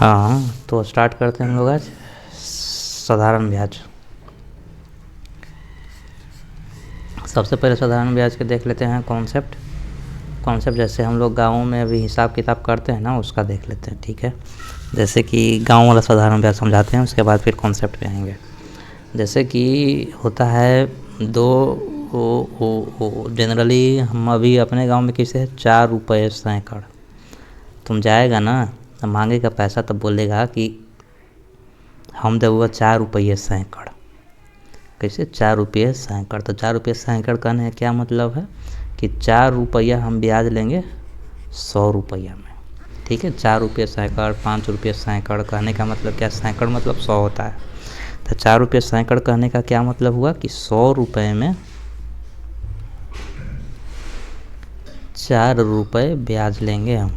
हाँ, तो स्टार्ट करते हैं हम लोग आज साधारण ब्याज। सबसे पहले साधारण ब्याज के देख लेते हैं कॉन्सेप्ट जैसे हम लोग गाँव में अभी हिसाब किताब करते हैं ना, उसका देख लेते हैं। ठीक है, जैसे कि गाँव वाला साधारण ब्याज समझाते हैं, उसके बाद फिर कॉन्सेप्ट पे आएंगे। जैसे कि होता है जनरली हम अभी अपने गांव में किसे 4 रुपये सैकड़। तुम जाएगा ना तो मांगेगा पैसा, तब बोलेगा कि हम देगा 4 रुपये सैकड़। कैसे 4 रुपये सैकड़? तो 4 रुपये सैकड़ कहने का क्या मतलब है कि 4 रुपया हम ब्याज लेंगे 100 रुपया में। ठीक है, 4 रुपये सैकड़, 5 रुपये सैकड़ कहने का मतलब क्या? सैकड़ मतलब 100 होता है। तो 4 रुपये सैकड़ कहने का क्या मतलब हुआ कि 100 रुपये में 4 रुपये ब्याज लेंगे हम।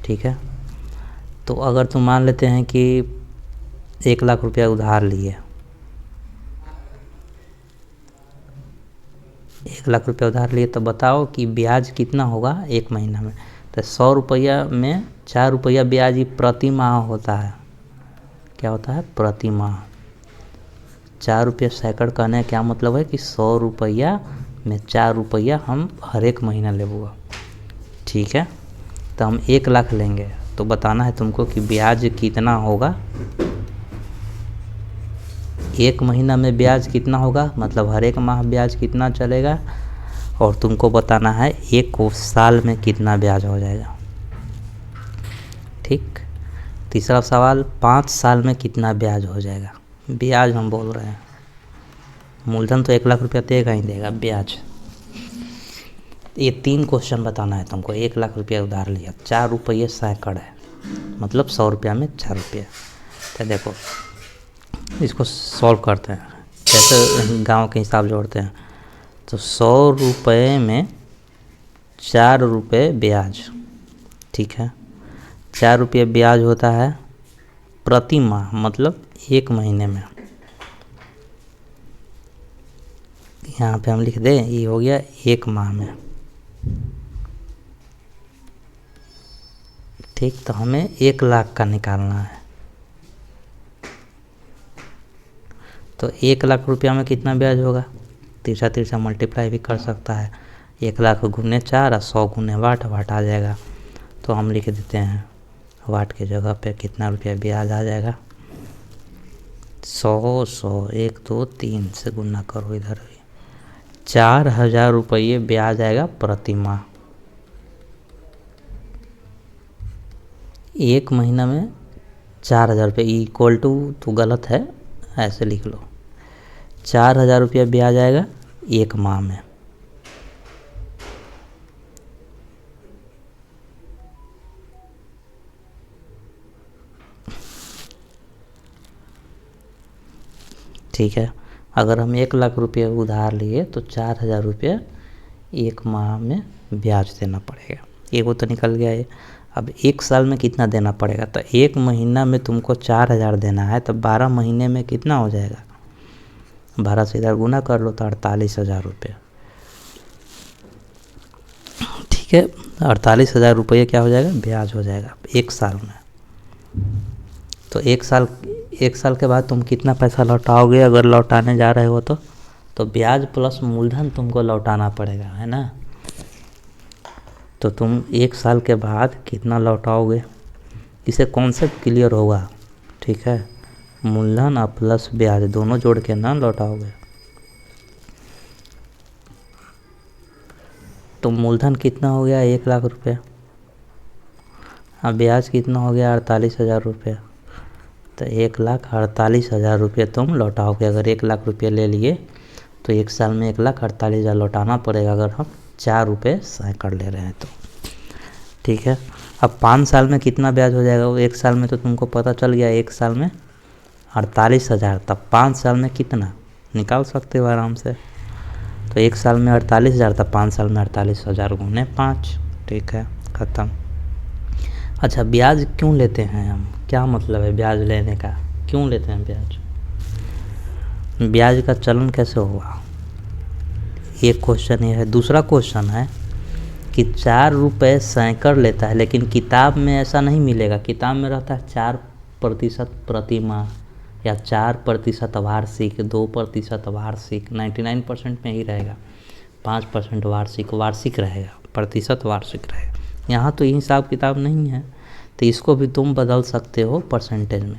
ठीक है, तो अगर तुम मान लेते हैं कि 1 लाख रुपया उधार लिए, 1 लाख रुपया उधार लिए, तो बताओ कि ब्याज कितना होगा एक महीना में? तो 100 रुपया में 4 रुपया ब्याज ही प्रति माह होता है। क्या होता है? प्रति माह। 4 रुपये सैकड़ कहने का क्या मतलब है कि 100 रुपया में 4 रुपया हम हर एक महीना लेबूगा। ठीक है, तो हम 1 लाख लेंगे तो बताना है तुमको कि ब्याज कितना होगा। एक महीना में ब्याज कितना होगा, मतलब हर एक माह ब्याज कितना चलेगा, और तुमको बताना है एक साल में कितना ब्याज हो जाएगा। ठीक, तीसरा सवाल, 5 साल में कितना ब्याज हो जाएगा। ब्याज हम बोल रहे हैं, मूलधन तो 1 लाख रुपया देगा ही देगा, ब्याज। ये 3 क्वेश्चन बताना है तुमको। 1 लाख रुपया उधार लिया, 4 रुपये सैकड़ है, मतलब 100 रुपया में 4 रुपया। तो देखो इसको सॉल्व करते हैं, कैसे गांव के हिसाब जोड़ते हैं। तो 100 रुपये में 4 रुपये ब्याज। ठीक है, 4 रुपये ब्याज होता है प्रति माह, मतलब एक महीने में। यहाँ पे हम लिख दें, ये हो गया एक माह में। ठीक, तो हमें 1 लाख का निकालना है। तो 1 लाख रुपया में कितना ब्याज होगा? तिरछा मल्टीप्लाई भी कर सकता है। 1 लाख गुने 4 और 100 गुने वाट आ जाएगा। तो हम लिख देते हैं वाट की जगह पे कितना रुपया ब्याज आ जाएगा। 100 1 2 3 से गुना करो इधर भी। 4000 रुपये ब्याज आएगा प्रति माह। एक महीना में 4000 रुपये इक्वल टू, तो गलत है, ऐसे लिख लो। 4000 रुपया ब्याज आएगा एक माह में। ठीक है, अगर हम 1 लाख रुपये उधार लिए तो 4000 रुपये एक माह में ब्याज देना पड़ेगा। ये वो तो निकल गया है। अब 1 साल में कितना देना पड़ेगा? तो एक महीना में तुमको 4000 देना है, तो 12 महीने में कितना हो जाएगा? 12 से इधर गुना कर लो तो 48,000 रुपये। ठीक है, 48,000 रुपये क्या हो जाएगा? ब्याज हो जाएगा एक साल में। तो एक साल के बाद तुम कितना पैसा लौटाओगे? अगर लौटाने जा रहे हो तो ब्याज प्लस मूलधन तुमको लौटाना पड़ेगा, है ना। तो तुम 1 साल के बाद कितना लौटाओगे, इसे कॉन्सेप्ट क्लियर होगा। ठीक है, मूलधन और प्लस ब्याज दोनों जोड़ के ना लौटाओगे। तो मूलधन कितना हो गया? 1 लाख रुपये, और ब्याज कितना हो गया? 48,000 रुपये। तो 1,48,000 रुपये तुम लौटाओगे। अगर 1 लाख रुपये ले लिए तो 1 साल में 1,48,000 लौटाना पड़ेगा, अगर हम 4 रुपये सैकड़ ले रहे हैं तो। ठीक है, अब 5 साल में कितना ब्याज हो जाएगा? वो 1 साल में तो तुमको पता चल गया, 1 साल में 48,000, तब 5 साल में कितना निकाल सकते हो आराम से। तो 1 साल में 48,000, तब 5 साल में 48,000 गुने 5। ठीक है, ख़त्म। अच्छा, ब्याज क्यों लेते हैं हम? क्या मतलब है ब्याज लेने का? क्यों लेते हैं ब्याज? ब्याज का चलन कैसे हुआ? एक क्वेश्चन ये है। दूसरा क्वेश्चन है कि 4 रुपये सैकड़ लेता है, लेकिन किताब में ऐसा नहीं मिलेगा। किताब में रहता है 4% प्रति माह या 4% वार्षिक, 2% वार्षिक, 99% में ही रहेगा, 5% वार्षिक, वार्षिक रहेगा, प्रतिशत वार्षिक रहेगा। यहाँ तो ये हिसाब किताब नहीं है, तो इसको भी तुम बदल सकते हो परसेंटेज में।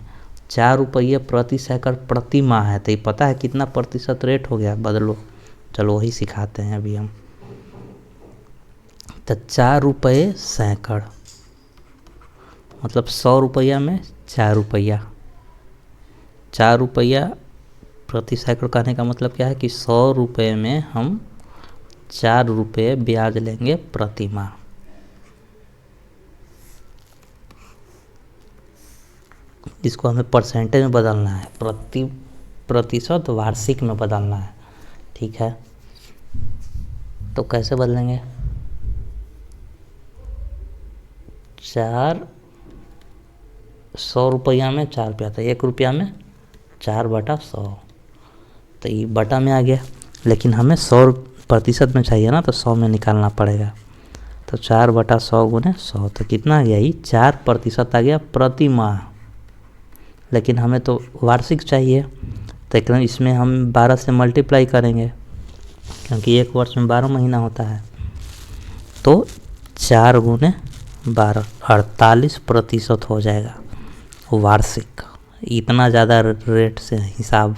4 रुपये प्रति सैकड़ प्रति माह है, तो ये पता है कितना प्रतिशत रेट हो गया, बदलो। चलो वही सिखाते हैं अभी हम। तो 4 रुपये सैकड़ मतलब 100 रुपया में 4 रुपया। 4 रुपया प्रति सैकड़ कहने का मतलब क्या है कि 100 रुपये में हम 4 रुपये ब्याज लेंगे प्रति माह। इसको हमें परसेंटेज में बदलना है, प्रतिशत वार्षिक में बदलना है, ठीक है। तो कैसे बदलेंगे? 100 रुपया में 4 रुपया था, 1 रुपया में 4/100, तो ये बटा में आ गया। लेकिन हमें 100% में चाहिए ना, तो 100 में निकालना पड़ेगा। तो 4/100 गुने 100, तो कितना आ गया? ये 4% आ गया प्रति माह। लेकिन हमें तो वार्षिक चाहिए, तो एकदम इसमें हम 12 से मल्टीप्लाई करेंगे, क्योंकि एक वर्ष में 12 महीना होता है। तो 4 गुने 12 48% हो जाएगा वार्षिक। इतना ज़्यादा रेट से हिसाब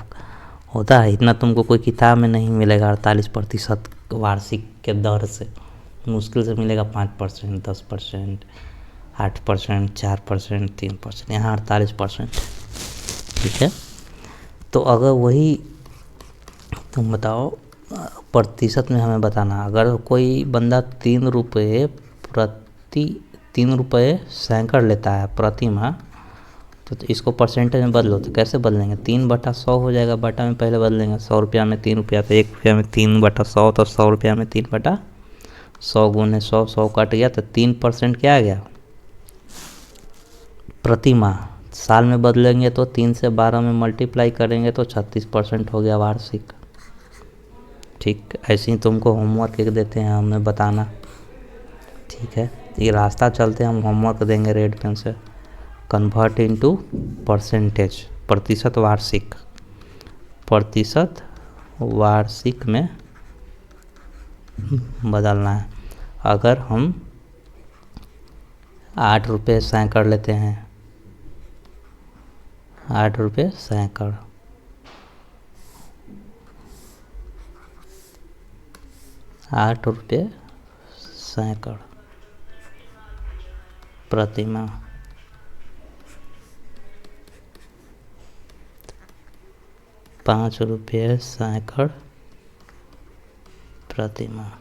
होता है, इतना तुमको कोई किताब में नहीं मिलेगा। 48% वार्षिक के दर से मुश्किल से मिलेगा 5%, 10%, 8%, 4%, 3%, यहाँ 48%, ठीक है। तो अगर वही तुम बताओ प्रतिशत में हमें बताना। अगर कोई बंदा 3 रुपये सैकड़ लेता है प्रति माह, तो इसको परसेंटेज में बदलो। तो कैसे बदलेंगे? 3/100 हो जाएगा। बटा में पहले बदलेंगे, 100 रुपया में 3 रुपया, तो 1 रुपया में 3/100, तो 100 रुपया में 3/100 गुने 100, 100 कट गया, तो 3% क्या आ गया प्रति माह। साल में बदलेंगे तो 3 से 12 में मल्टीप्लाई करेंगे तो 36% हो गया वार्षिक, ठीक। ऐसे ही तुमको होमवर्क एक देते हैं हमें बताना, ठीक है। ये रास्ता चलते हम होमवर्क देंगे रेड पेन से। कन्वर्ट इनटू परसेंटेज, प्रतिशत वार्षिक, प्रतिशत वार्षिक में बदलना है। अगर हम 8 रुपये सैकड़ लेते हैं, 8 रुपये सैकड़, 8 रुपये सैकड़ प्रति माह, 5 रुपये सैकड़ प्रति माह।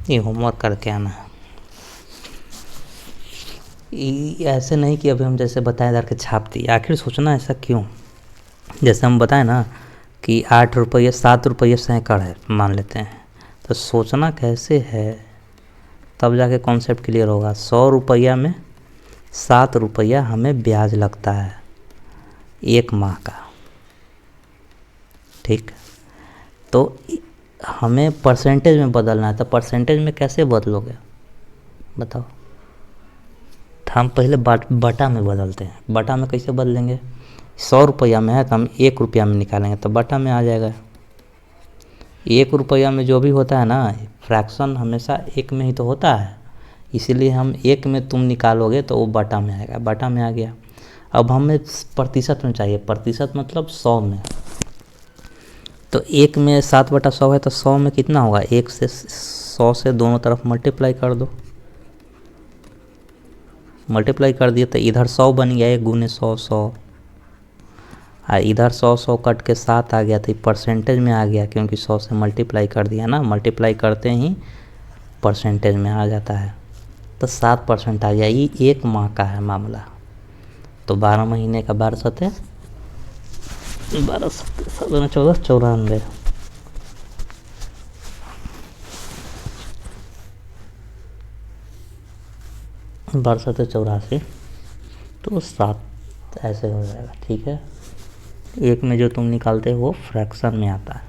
ये होमवर्क करके आना है। ऐसे नहीं कि अभी हम जैसे बताए इधर के छाप दी, आखिर सोचना ऐसा क्यों। जैसे हम बताएं ना कि 8 रुपये 7 रुपये सैकड़ है मान लेते हैं, तो सोचना कैसे है तब जाके कॉन्सेप्ट क्लियर होगा। 100 रुपया में 7 रुपया हमें ब्याज लगता है 1 माह का, ठीक। तो हमें परसेंटेज में बदलना है, तो परसेंटेज में कैसे बदलोगे बताओ। तो हम पहले बटा में बदलते हैं। बटा में कैसे बदलेंगे? 100 रुपया में है तो हम 1 रुपया में निकालेंगे, तो बटा में आ जाएगा। 1 रुपया में जो भी होता है ना, फ्रैक्शन हमेशा 1 में ही तो होता है, इसीलिए हम 1 में तुम निकालोगे तो वो बटा में आएगा। बटा में आ गया। अब हमें प्रतिशत में चाहिए, प्रतिशत मतलब 100 में। तो 1 में 7/100 है, तो 100 में कितना होगा? 1 से 100 से दोनों तरफ मल्टीप्लाई कर दो। मल्टीप्लाई कर दिए तो इधर 100 बन गया, 1 गुने 100 100, इधर 100 कट के 7 आ गया तो परसेंटेज में आ गया, क्योंकि 100 से मल्टीप्लाई कर दिया ना, मल्टीप्लाई करते ही परसेंटेज में आ जाता है। तो 7% आ गया। ये 1 माह का है मामला। तो 12 महीने का 12 सते 14 94, 12 सते 84, तो 7 ऐसे हो जाएगा। ठीक है, एक में जो तुम निकालते हो वो फ्रैक्शन में आता है,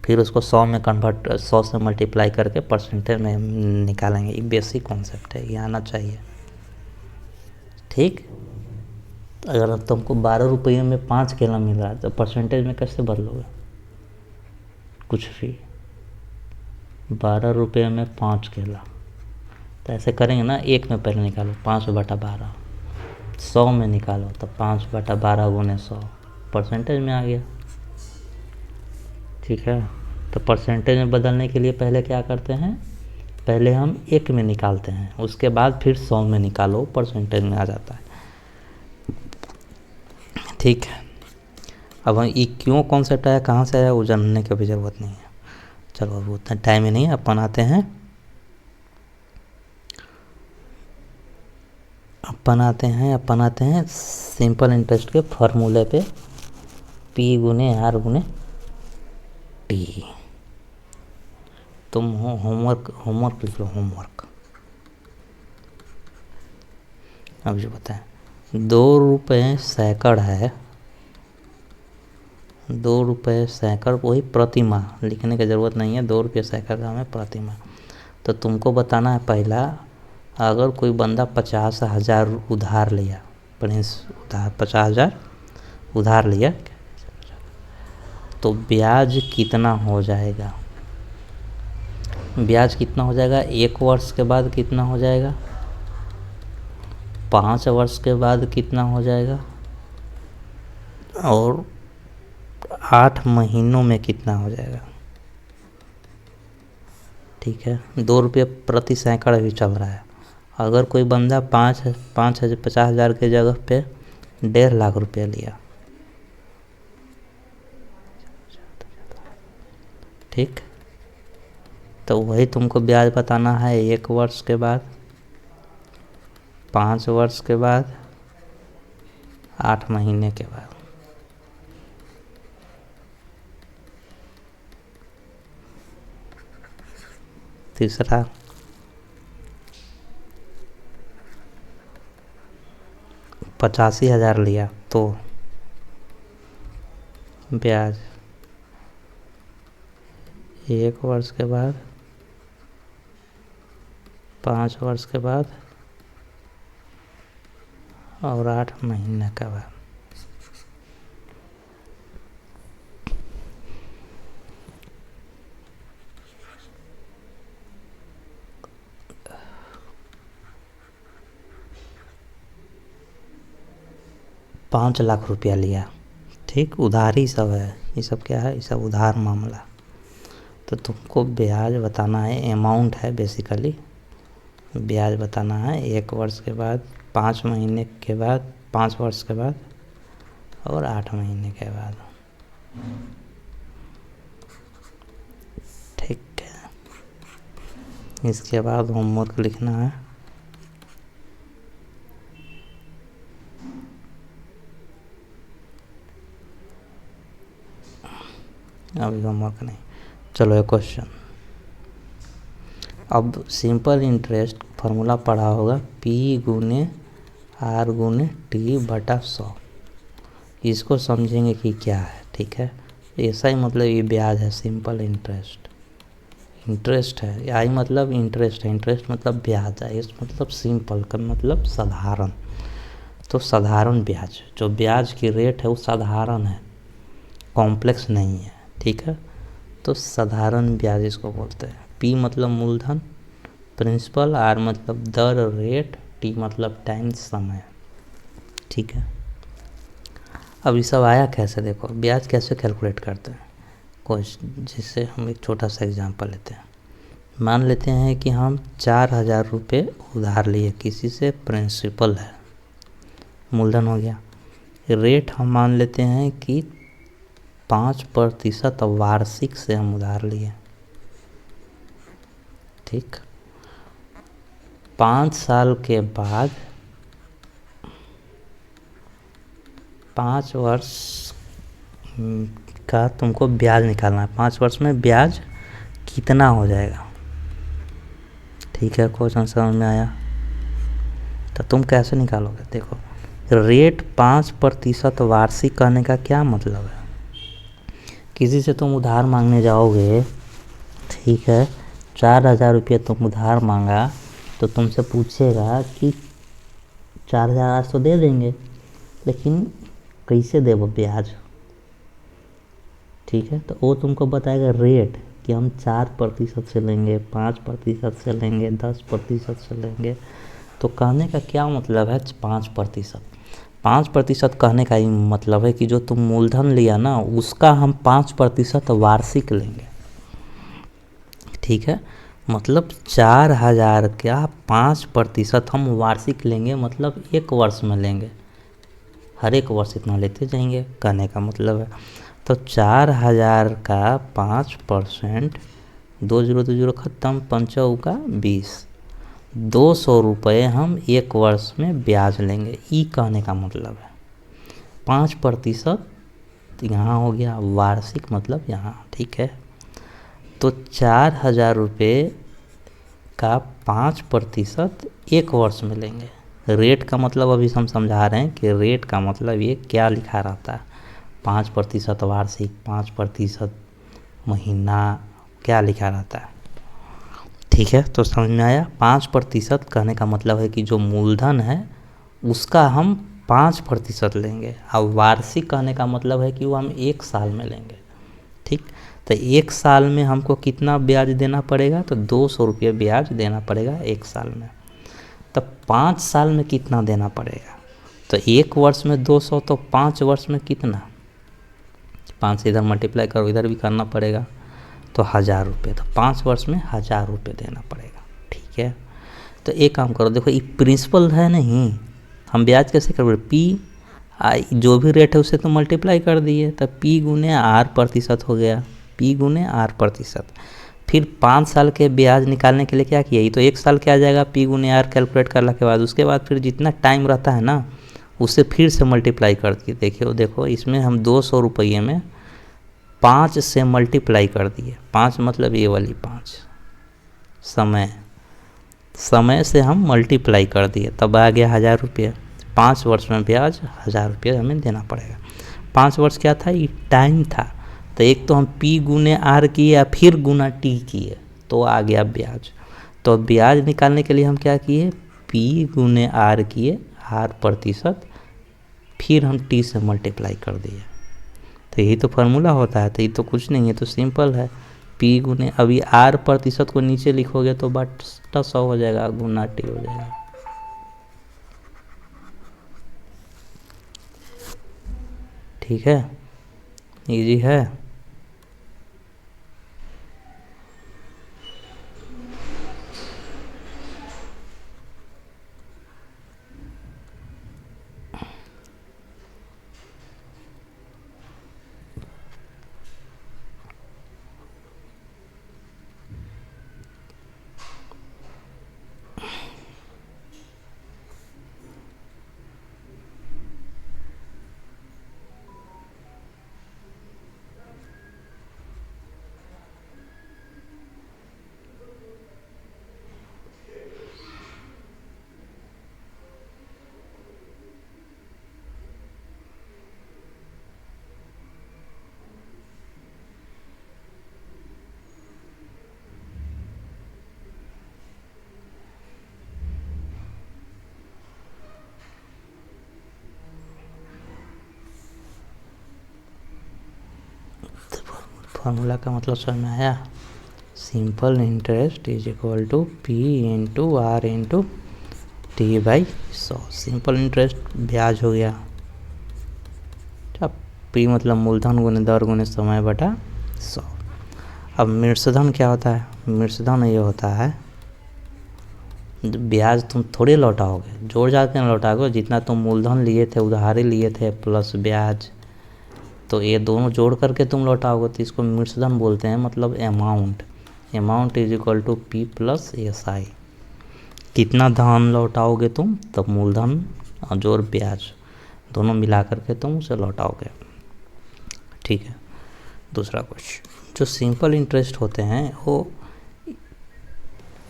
फिर उसको 100 में कन्वर्ट, 100 से मल्टीप्लाई करके परसेंटेज में निकालेंगे। ये बेसिक कॉन्सेप्ट है, ये आना चाहिए। ठीक, अगर तुमको 12 रुपये में 5 केला मिल रहा है तो परसेंटेज में कैसे बदलोगे? कुछ भी। 12 रुपये में 5 केला, तो ऐसे करेंगे ना, एक में पहले निकालो 5/12, 100 में निकालो तो 5/12 गुने 100, परसेंटेज में आ गया। ठीक है, तो परसेंटेज में बदलने के लिए पहले क्या करते हैं, पहले हम एक में निकालते हैं, उसके बाद फिर 100 में निकालो, परसेंटेज में आ जाता है। ठीक है, अब ये क्यों कॉन्सेप्ट आया, कहाँ से आया, वो जानने की भी ज़रूरत नहीं है। चलो अब उतना टाइम ही नहीं है, अपन आते हैं सिंपल इंटरेस्ट के फॉर्मूले पे, P गुने R गुने T। तुम होमवर्क लिख लो, होमवर्क। अब जो बताएं, 2 रुपये सैकड़ है, 2 रुपये सैकड़, वही प्रति माह लिखने की ज़रूरत नहीं है, 2 रुपये सैकड़ का हमें प्रति माह। तो तुमको बताना है पहला, अगर कोई बंदा 50,000 उधार लिया, प्रिंस उधार 50,000 उधार लिया, तो ब्याज कितना हो जाएगा? ब्याज कितना हो जाएगा? 1 वर्ष के बाद कितना हो जाएगा? 5 वर्ष के बाद कितना हो जाएगा? और 8 महीनों में कितना हो जाएगा? ठीक है, 2 रुपये प्रति सैकड़ भी चल रहा है। अगर कोई बंदा 50,000 के जगह पे 1.5 लाख रुपया लिया, ठीक, तो वही तुमको ब्याज बताना है 1 वर्ष के बाद, 5 वर्ष के बाद, 8 महीने के बाद। तीसरा, $85,000 लिया तो ब्याज 1 वर्ष के बाद, 5 वर्ष के बाद और 8 महीने के बाद। $5 लाख रुपया लिया, ठीक, उधारी सब है, ये सब क्या है, ये सब उधार मामला। तो तुमको ब्याज बताना है, अमाउंट है बेसिकली, ब्याज बताना है 1 वर्ष के बाद, 5 महीने के बाद, 5 वर्ष के बाद और 8 महीने के बाद। ठीक है, इसके बाद होमवर्क लिखना है। अभी होमवर्क नहीं, चलो एक क्वेश्चन। अब सिंपल इंटरेस्ट फार्मूला पढ़ा होगा, P गुने R गुने T/100। इसको समझेंगे कि क्या है। ठीक है, ऐसा ही मतलब ये ब्याज है, सिंपल इंटरेस्ट, इंटरेस्ट है, आई मतलब इंटरेस्ट है, इंटरेस्ट मतलब ब्याज है, इस मतलब सिंपल का मतलब साधारण। तो साधारण ब्याज, जो ब्याज की रेट है वो साधारण है, कॉम्प्लेक्स नहीं है। ठीक है, तो साधारण ब्याज इसको बोलते हैं। P मतलब मूलधन, प्रिंसिपल, R मतलब दर रेट, T मतलब टाइम समय। ठीक है, अब ये सब आया कैसे, देखो ब्याज कैसे कैलकुलेट करते हैं। कुछ जिससे हम एक छोटा सा एग्जांपल लेते हैं। मान लेते हैं कि हम 4,000 रुपये उधार लिए किसी से, प्रिंसिपल है, मूलधन हो गया। रेट हम मान लेते हैं कि 5% वार्षिक से हम उधार लिए, ठीक। 5 साल के बाद 5 वर्ष का तुमको ब्याज निकालना है। 5 वर्ष में ब्याज कितना हो जाएगा, ठीक है। क्वेश्चन समझ में आया? तो तुम कैसे निकालोगे? देखो, रेट 5% वार्षिक कहने का क्या मतलब है? किसी से तुम उधार मांगने जाओगे, ठीक है, 4,000 रुपये तुम उधार मांगा, तो तुमसे पूछेगा कि 4,000 आज तो दे देंगे, लेकिन कैसे देवो ब्याज, ठीक है। तो वो तुमको बताएगा रेट कि हम 4% से लेंगे, 5% से लेंगे, 10% से लेंगे। तो कहने का क्या मतलब है 5%? 5% कहने का ही मतलब है कि जो तुम मूलधन लिया ना, उसका हम 5% वार्षिक लेंगे, ठीक है। मतलब 4,000 का 5% हम वार्षिक लेंगे, मतलब 1 वर्ष में लेंगे, हर एक वर्ष इतना लेते जाएंगे, कहने का मतलब है। तो 4,000 का 5%, 2 0 2 0 खत्म, 5 का 20, 200 रुपये हम 1 वर्ष में ब्याज लेंगे, ई कहने का मतलब है। 5% यहाँ हो गया, वार्षिक मतलब यहाँ, ठीक है। तो 4,000 रुपये का 5% 1 वर्ष में लेंगे। रेट का मतलब अभी हम समझा रहे हैं कि रेट का मतलब ये क्या लिखा रहता है, 5% वार्षिक, 5% महीना, क्या लिखा रहता है, ठीक है। तो समझ में आया? 5% कहने का मतलब है कि जो मूलधन है उसका हम 5% लेंगे, और वार्षिक कहने का मतलब है कि वो हम 1 साल में लेंगे, ठीक। तो 1 साल में हमको कितना ब्याज देना पड़ेगा? तो 200 रुपये ब्याज देना पड़ेगा 1 साल में। तब 5 साल में कितना देना पड़ेगा? तो 1 वर्ष में 200, तो 5 वर्ष में कितना? 5 से इधर मल्टीप्लाई करो, इधर भी करना पड़ेगा, तो 1,000 रुपये। तो 5 वर्ष में 1,000 रुपये देना पड़ेगा, ठीक है। तो एक काम करो, देखो ये प्रिंसिपल है नहीं, हम ब्याज कैसे करोगे? पी जो भी रेट है उससे तो मल्टीप्लाई कर दिए, तब P गुने R% हो गया, P गुने R%। फिर 5 साल के ब्याज निकालने के लिए क्या किया? ये तो 1 साल के आ जाएगा P गुने R कैलकुलेट करने के बाद। उसके बाद फिर जितना टाइम रहता है ना, उससे फिर से मल्टीप्लाई कर दिए। देखो इसमें हम 200 रुपये में 5 से मल्टीप्लाई कर दिए। 5 मतलब ये वाली 5 समय से हम मल्टीप्लाई कर दिए, तब आ गया 1,000 रुपये। 5 वर्ष में ब्याज 1,000 रुपये हमें देना पड़ेगा। 5 वर्ष क्या था? ये टाइम था। तो एक तो हम P गुने R किए या फिर गुना T किए, तो आ गया ब्याज। तो ब्याज निकालने के लिए हम क्या किए? P गुने R किए, R%, फिर हम T से मल्टीप्लाई कर दिए। तो यही तो फार्मूला होता है। तो ये तो कुछ नहीं है, तो सिंपल है। P गुने, अभी R% को नीचे लिखोगे तो बटा 100 हो जाएगा, गुना T हो जाएगा, ठीक है। इजी है। फार्मूला का मतलब समझ में आया? Simple interest is equal to P into R into T/100। Simple interest ब्याज हो गया, अब P मतलब मूलधन गुने दर गुने समय बटा 100। अब मृतधन क्या होता है? मृतधन ये होता है ब्याज तुम थोड़े लौटाओगे, जोड़ जाड़ के ना लौटाओगे, जितना तुम मूलधन लिए थे, उधारी लिए थे प्लस ब्याज, तो ये दोनों जोड़ करके तुम लौटाओगे, तो इसको मिश्रधन बोलते हैं, मतलब amount is equal to P plus S I. कितना धन लौटाओगे तुम, तब मूलधन और जोड़ ब्याज दोनों मिला करके तुम उसे लौटाओगे। ठीक है। दूसरा क्वेश्चन, जो सिंपल इंटरेस्ट होते हैं वो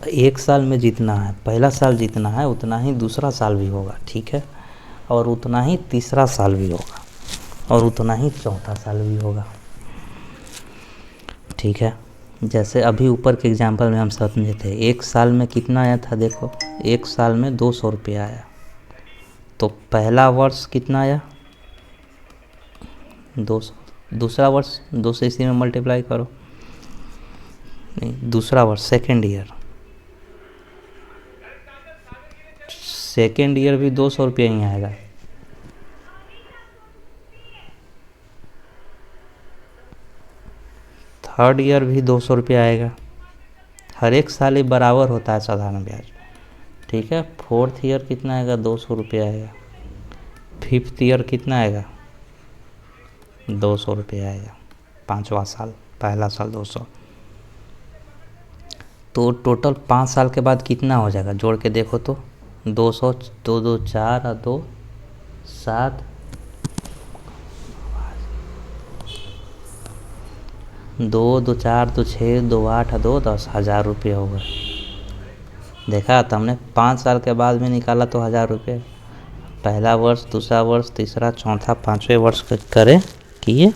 एक साल में जितना है, पहला साल जितना है उतना ही दूसरा साल भी होगा, ठीक है, और उतना ही तीसरा साल भी होगा, और उतना ही चौथा साल भी होगा। ठीक है। जैसे अभी ऊपर के एग्जाम्पल में हम समझे थे, एक साल में कितना आया था, देखो एक साल में 200 रुपया आया, तो पहला वर्ष कितना आया 200, दूसरा वर्ष 2 से इसी में मल्टीप्लाई करो, नहीं दूसरा वर्ष सेकेंड ईयर भी 200 रुपया ही आएगा। थर्ड ईयर भी 200 रुपया आएगा। हर एक साल ही बराबर होता है साधारण ब्याज। ठीक है। फोर्थ ईयर कितना आएगा, 200 रुपया आएगा। फिफ्थ ईयर कितना आएगा, 200 रुपया आएगा। पाँचवा साल, पहला साल 200, तो टोटल 5 साल के बाद कितना हो जाएगा, जोड़ के देखो तो 200, 2 2 4 और 2 7, 2 2 4 2 6 2 8 2 10, 1000 रुपये हो गए। देखा तो हमने 5 साल के बाद में निकाला तो 1000 रुपये। पहला वर्ष, दूसरा वर्ष, तीसरा, चौथा, पाँचवें वर्ष करे किए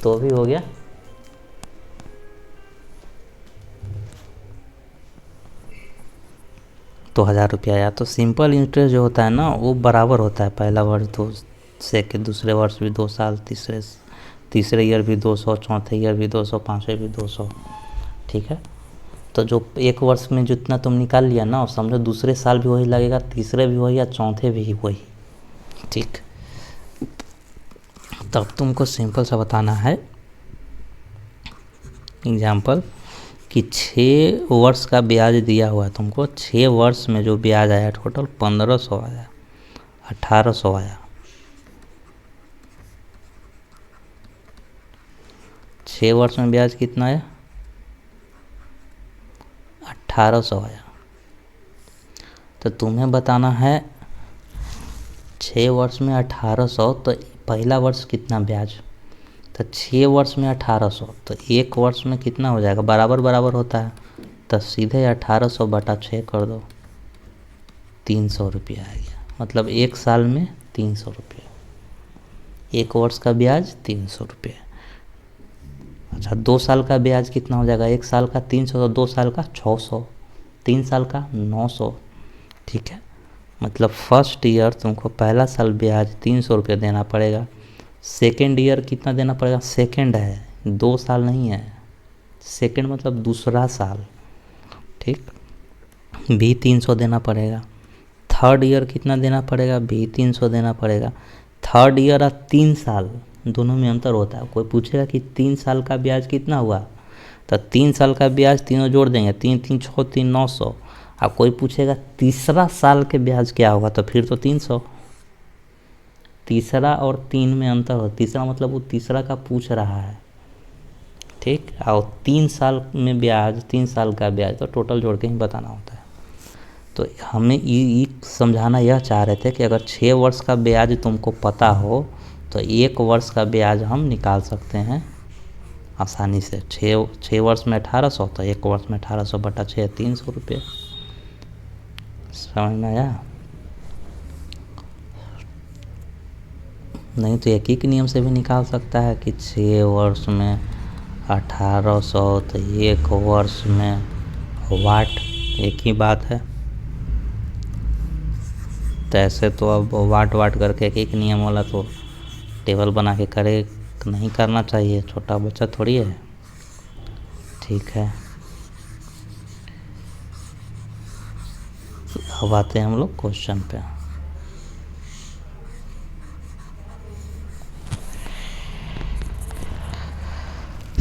तो भी हो गया। तो 1000 रुपया आया। तो सिंपल इंटरेस्ट जो होता है ना वो बराबर होता है, पहला वर्ष 2 सेकेंड, दूसरे वर्ष भी 2 साल, तीसरे ईयर भी 200, चौथे ईयर भी 200, पाँचवें भी 200। ठीक है। तो जो एक वर्ष में जितना तुम निकाल लिया ना, समझो दूसरे साल भी वही लगेगा, तीसरे भी वही या चौथे भी वही। ठीक। तब तुमको सिंपल सा बताना है एग्जाम्पल कि 6 वर्ष का ब्याज दिया हुआ है तुमको, 6 वर्ष में जो ब्याज आया टोटल 1500 आया, 1800 आया। 6 वर्ष में ब्याज कितना आया, 1800 आया। तो तुम्हें बताना है 6 वर्ष में 1800, तो पहला वर्ष कितना ब्याज, तो 6 वर्ष में 1800, तो एक वर्ष में कितना हो जाएगा, बराबर बराबर होता है, तो सीधे 1800 बटा 6 कर दो, 300 रुपया आ गया। मतलब एक साल में 300 रुपये, एक वर्ष का ब्याज 300 रुपये। अच्छा, 2 साल का ब्याज कितना हो जाएगा, एक साल का 300, तो 2 साल का 600, 3 साल का 900। ठीक है। मतलब फर्स्ट ईयर तुमको पहला साल ब्याज 300 रुपये देना पड़ेगा, सेकेंड ईयर कितना देना पड़ेगा, सेकेंड है 2 साल नहीं है, सेकेंड मतलब दूसरा साल, ठीक, भी 300 देना पड़ेगा। थर्ड ईयर कितना देना पड़ेगा, भी 300 देना पड़ेगा। थर्ड ईयर और 3 साल दोनों में अंतर होता है। कोई पूछेगा कि 3 साल का ब्याज कितना हुआ, तो 3 साल का ब्याज तीनों जोड़ देंगे, 3 3 6 3 900। अब कोई पूछेगा तीसरा साल के ब्याज क्या होगा, तो फिर तो 300। तीसरा और 3 में अंतर हो, तीसरा मतलब वो तीसरा का पूछ रहा है, ठीक। और 3 साल में ब्याज, 3 साल का ब्याज तो टोटल जोड़ के ही बताना होता है। तो हमें ये समझाना यह चाह रहे थे कि अगर 6 वर्ष का ब्याज तुमको पता हो तो एक वर्ष का ब्याज हम निकाल सकते हैं आसानी से। 6 वर्ष में 1800, तो एक वर्ष में 1800 बटा 6, 300 रुपये। समझ में आया? नहीं तो एक ही के नियम से भी निकाल सकता है कि 6 वर्ष में 1800, तो एक वर्ष में वाट, एक ही बात है। तो ऐसे तो अब वाट करके एक ही नियम वाला तो टेबल बना के करे नहीं करना चाहिए, छोटा बच्चा थोड़ी है। ठीक है। अब आते हैं हम लोग क्वेश्चन पे।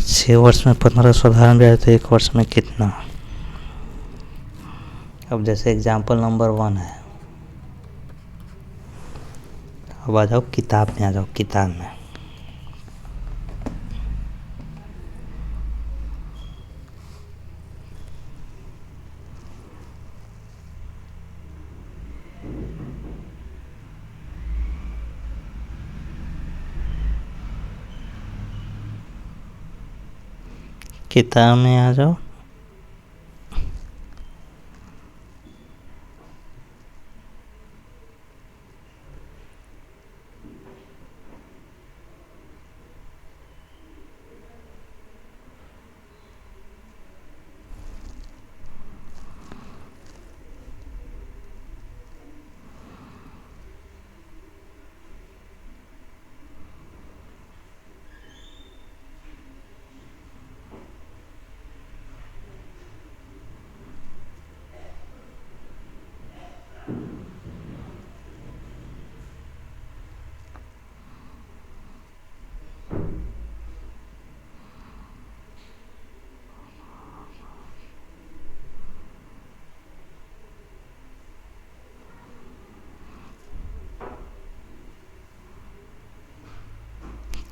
छः वर्ष में 1500 साधारण ब्याज, तो एक वर्ष में कितना। अब जैसे एग्जाम्पल नंबर 1 है, अब आ जाओ किताब में, आ जाओ किताब में। किताब में आ जाओ।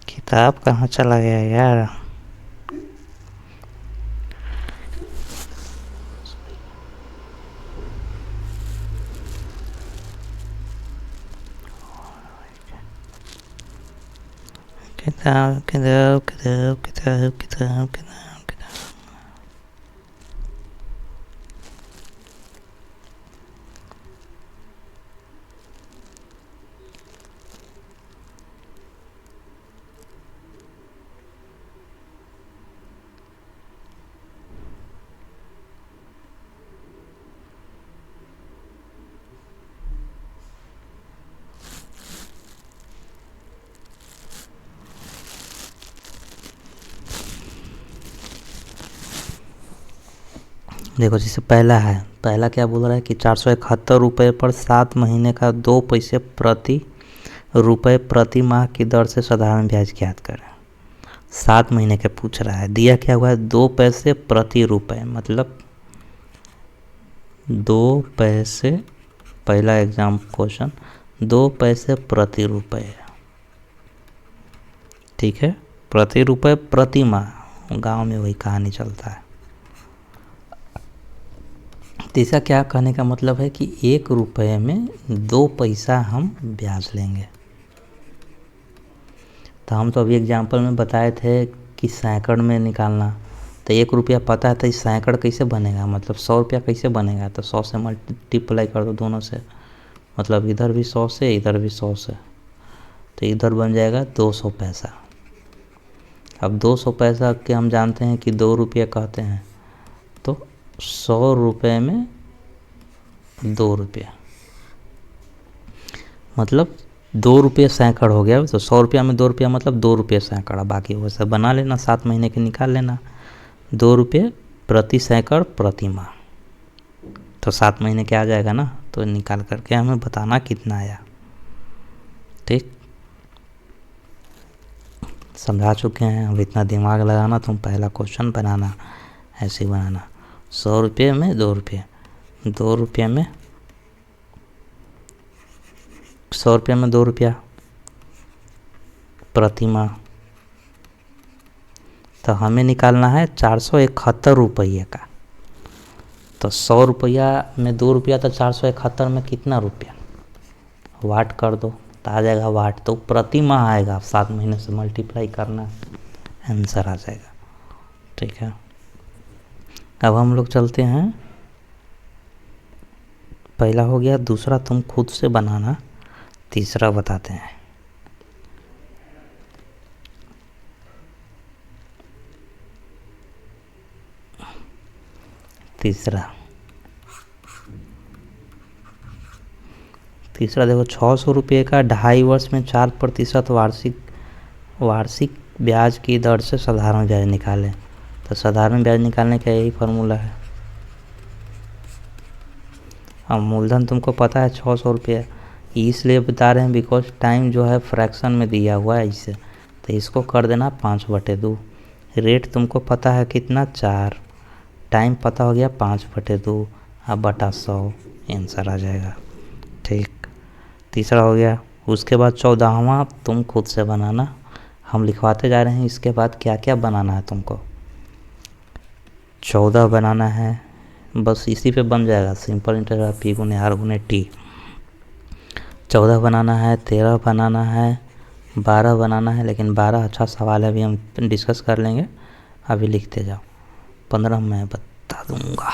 किताब कहाँ चला गया यार? किताब किताब किताब किताब किताब किताब किताब। देखो जैसे पहला है, पहला क्या बोल रहा है कि 471 रुपये पर 7 महीने का 2 पैसे प्रति रुपये प्रति माह की दर से साधारण ब्याज ज्ञात करें। 7 महीने के पूछ रहा है, दिया क्या हुआ है 2 पैसे प्रति रुपये, मतलब 2 पैसे, पहला एग्जाम क्वेश्चन 2 पैसे प्रति रुपये, ठीक है, प्रति रुपये प्रति माह, गांव में वही कहानी चलता है। तीसरा क्या कहने का मतलब है कि 1 रुपये में 2 पैसा हम ब्याज लेंगे। तो हम तो अभी एग्जाम्पल में बताए थे कि सैकड़ में निकालना, तो 1 रुपया पता है तो इस सैकड़ कैसे बनेगा, मतलब 100 रुपया कैसे बनेगा, तो 100 से मल्टीप्लाई कर दो दोनों से, मतलब इधर भी 100 से इधर भी 100 से, तो इधर बन जाएगा 200 पैसा। अब 200 पैसा के हम जानते हैं कि 2 रुपये कहते हैं, तो 100 रुपये में 2 रुपया, मतलब 2 रुपये सैकड़ हो गया। तो 100 रुपया में 2 रुपया मतलब 2 रुपये सैकड़ा, बाकी वो सब बना लेना, 7 महीने के निकाल लेना। 2 रुपये प्रति सैकड़ प्रति माह, तो 7 महीने के आ जाएगा ना, तो निकाल करके हमें बताना कितना आया। ठीक, समझा चुके हैं, अब इतना दिमाग लगाना, तुम पहला क्वेश्चन बनाना ऐसे ही बनाना। 100 रुपये में 2 रुपये, 2 रुपये में 100 रुपये में 2 रुपया प्रति माह, तो हमें निकालना है 471 रुपये का। तो 100 रुपया में 2 रुपया, तो 471 में कितना रुपया, वाट कर दो तो आ जाएगा वाट, तो प्रति माह आएगा, 7 महीने से मल्टीप्लाई करना, आंसर आ जाएगा। ठीक है, अब हम लोग चलते हैं, पहला हो गया, दूसरा तुम खुद से बनाना, तीसरा बताते हैं। तीसरा देखो 600 रुपये का 2.5 वर्ष में 4% वार्षिक ब्याज की दर से साधारण ब्याज निकालें। तो साधारण ब्याज निकालने का यही फार्मूला है। अब मूलधन तुमको पता है 600 रुपये, इसलिए बता रहे हैं बिकॉज टाइम जो है फ्रैक्शन में दिया हुआ है इसे, तो इसको कर देना 5/2। रेट तुमको पता है कितना, 4, टाइम पता हो गया 5/2, अब बटा 100 आंसर आ जाएगा। ठीक, तीसरा हो गया। उसके बाद 14वां तुम खुद से बनाना, हम लिखवाते जा रहे हैं। इसके बाद क्या क्या बनाना है तुमको, 14 बनाना है, बस इसी पे बन जाएगा। सिंपल इंटीग्रल पी गुने आर गुने टी। 14 बनाना है, 13 बनाना है, 12 बनाना है, लेकिन 12 अच्छा सवाल है, अभी हम डिस्कस कर लेंगे, अभी लिखते जाओ। 15 मैं बता दूंगा।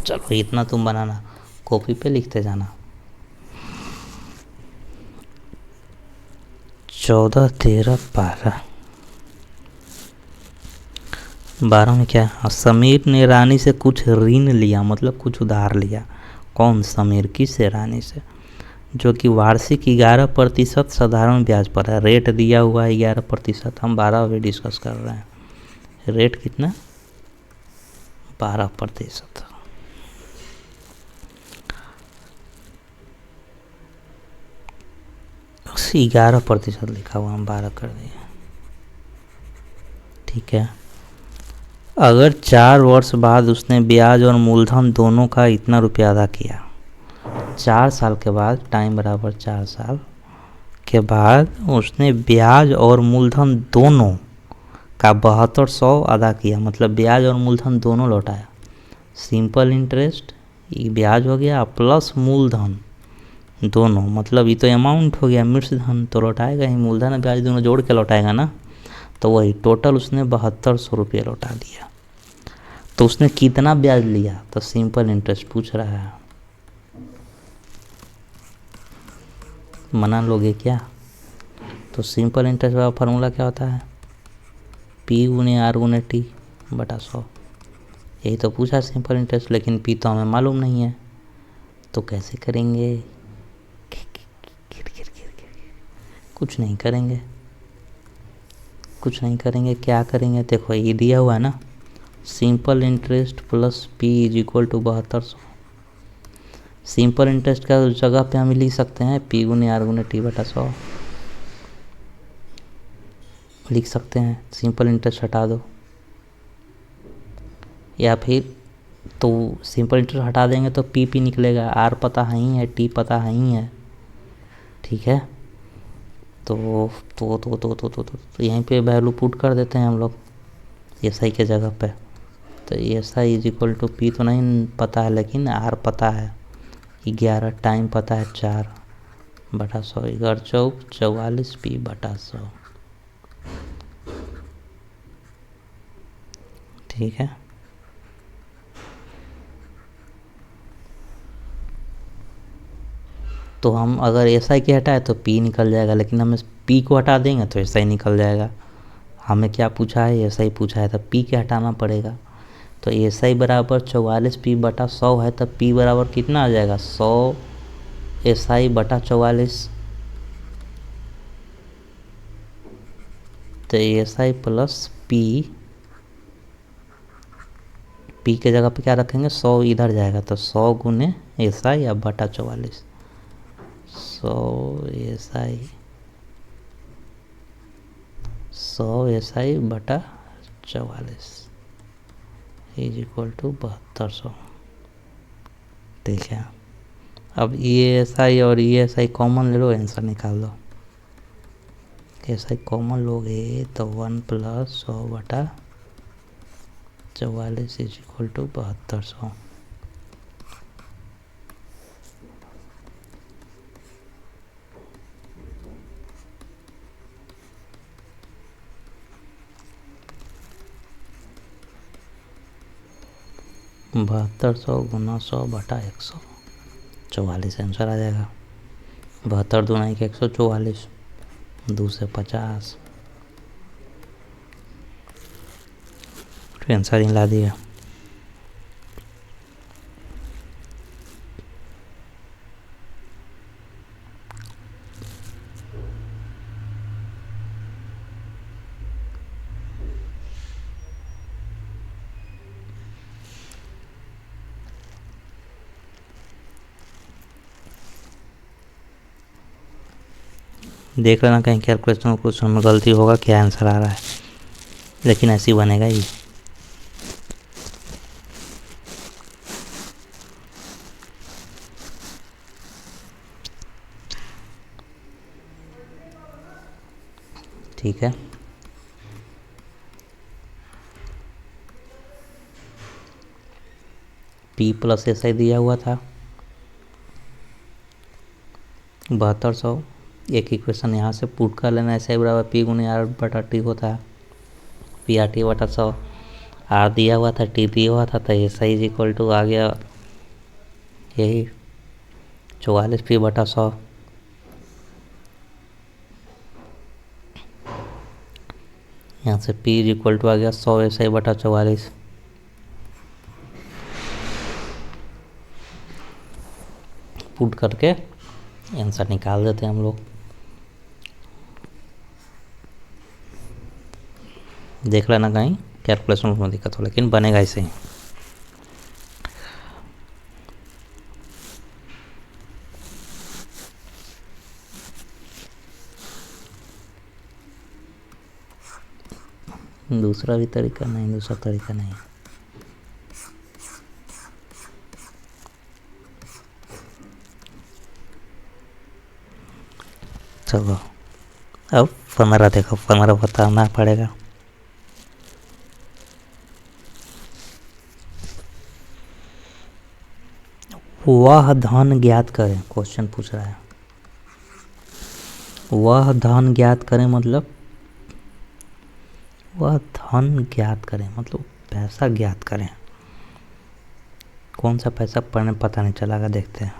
चलो इतना तुम बनाना, कॉपी पे लिखते जाना। 14, 13, 12। 12 में क्या है, समीर ने रानी से कुछ ऋण लिया, मतलब कुछ उधार लिया। कौन, समीर, किससे, रानी से, जो कि वार्षिक 11% साधारण ब्याज पर है। रेट दिया हुआ है 11%, हम 12 भी डिस्कस कर रहे हैं। रेट कितना, 12%। उसी 11% लिखा हुआ, हम 12 कर दिए। ठीक है, अगर 4 वर्ष बाद उसने ब्याज और मूलधन दोनों का इतना रुपया अदा किया, 4 साल के बाद, टाइम बराबर 4 साल के बाद उसने ब्याज और मूलधन दोनों का 7200 अदा किया, मतलब ब्याज और मूलधन दोनों लौटाया। सिंपल इंटरेस्ट, ये ब्याज हो गया, प्लस मूलधन दोनों, मतलब ये तो अमाउंट हो गया, मिश्र धन तो लौटाएगा ही, मूलधन और ब्याज दोनों जोड़ के लौटाएगा ना। तो वही टोटल उसने 7200 रुपये लौटा दिया। तो उसने कितना ब्याज लिया, तो सिंपल इंटरेस्ट पूछ रहा है, मना लोगे क्या। तो सिंपल इंटरेस्ट का फार्मूला क्या होता है, पी गुने आर गुने टी बटा 100। यही तो पूछा सिंपल इंटरेस्ट, लेकिन पी तो हमें मालूम नहीं है, तो कैसे करेंगे, कुछ नहीं करेंगे, कुछ नहीं करेंगे। क्या करेंगे, देखो ये दिया हुआ है ना, simple interest plus P is equal to 7200। Simple interest का जगह पे हम लिख सकते हैं पी गुने आर गुने टी बटा 100 लिख सकते हैं। सिंपल इंटरेस्ट हटा दो, या फिर तो सिंपल इंटरेस्ट हटा देंगे तो पी पी निकलेगा, आर पता है ही है, टी पता है ही है। ठीक है, तो यहीं पे वैल्यू पुट कर देते हैं हम लोग एस आई के जगह पे। तो S I is equal to P तो नहीं पता है, लेकिन आर पता है 11, टाइम पता है 4 बटा 100, 11 चौक 44 पी बटा 100। ठीक है, तो हम अगर एस आई के हटाए तो पी निकल जाएगा, लेकिन हम पी को हटा देंगे तो एस आई निकल जाएगा। हमें क्या पूछा है, एस आई पूछा है, तो पी के हटाना पड़ेगा। तो एस आई बराबर 44 पी बटा 100 है, तब पी बराबर कितना आ जाएगा, 100 एस आई बटा 44। तो एस आई प्लस पी, पी के जगह पे क्या रखेंगे, 100 इधर जाएगा, तो 100 गुने एस आई अब बटा 44। 100 एस आई, 100 एस आई बटा 44 इज इक्वल टू 7200। ठीक है, अब ई एस आई और ई एस आई कॉमन ले लो, आंसर निकाल दो। एस आई कॉमन लोगे तो 1 प्लस 100 बटा 44 इज इक्वल टू 7200। बहत्तर 100 गुना 100 बटा 144 आंसर आ जाएगा। 72 दूना 144, 2 से 50, आंसर ही ला दिया। देख लेना कहीं कैलकुलेशन में गलती होगा, क्या आंसर आ रहा है, लेकिन ऐसी बनेगा ही। ठीक है। पी प्लस एस आई दिया हुआ था 7200। एक इक्वेशन यहाँ से पुट कर लेना, एस आई बराबर पी गुने आर बटा टी होता है, पी आर टी बटा 100। आर दिया हुआ था, टी दिया हुआ था, तो S I is equal to आ गया यही 44 पी बटा 100। यहाँ से पी इज इक्वल टू आ गया 100 एस आई बटा 44। पुट करके आंसर निकाल देते हैं हम लोग। देख लेना कहीं कैलकुलेशन में दिक्कत हो, लेकिन बनेगा ऐसे ही। दूसरा भी तरीका नहीं, दूसरा तरीका नहीं। चलो अब 15 देखो, 15 बताना पड़ेगा। वह धन ज्ञात करें, क्वेश्चन पूछ रहा है। वह धन ज्ञात करें मतलब वह धन ज्ञात करें मतलब पैसा ज्ञात करें। कौन सा पैसा पता नहीं चलागा, देखते हैं।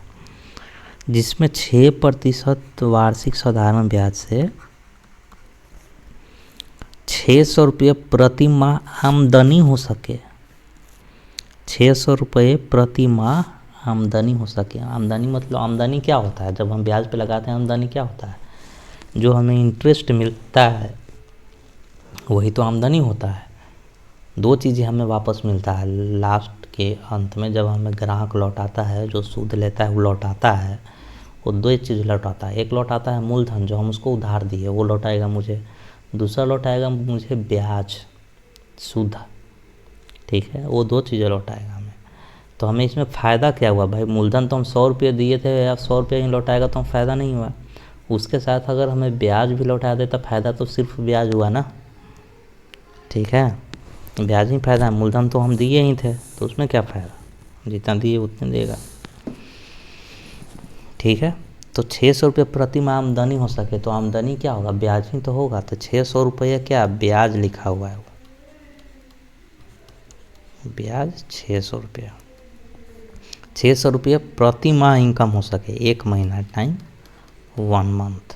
जिसमें 6% वार्षिक साधारण ब्याज से 600 रुपये प्रति माह आमदनी हो सके। 600 रुपये प्रति माह आमदनी हो सके। आमदनी मतलब आमदनी क्या होता है, जब हम ब्याज पे लगाते हैं आमदनी क्या होता है, जो हमें इंटरेस्ट मिलता है वही तो आमदनी होता है। दो चीज़ें हमें वापस मिलता है लास्ट के अंत में, जब हमें ग्राहक लौटाता है, जो सूद लेता है वो लौटाता है, वो दो चीज़ लौटाता है। एक लौटाता है मूलधन जो हम उसको उधार दिए वो लौटाएगा मुझे, दूसरा लौटाएगा मुझे ब्याज सूद, ठीक है, वो दो चीज़ें लौटाएगा हमें। तो हमें इसमें फ़ायदा क्या हुआ भाई, मूलधन तो हम 100 रुपये दिए थे, या 100 रुपये ही लौटाएगा तो हम फ़ायदा नहीं हुआ। उसके साथ अगर हमें ब्याज भी लौटा दे तो फ़ायदा तो सिर्फ ब्याज हुआ ना, ठीक है, ब्याज ही फ़ायदा है। मूलधन तो हम दिए ही थे तो उसमें क्या फ़ायदा, जितना दिए उतने देगा, ठीक है। तो 600 रुपये प्रति माह आमदनी हो सके तो आमदनी क्या होगा, ब्याज ही तो होगा। तो 600 रुपये क्या ब्याज लिखा हुआ है, वो ब्याज 600 रुपया। 600 रुपये प्रति माह इनकम हो सके, एक महीना टाइम 1 मंथ,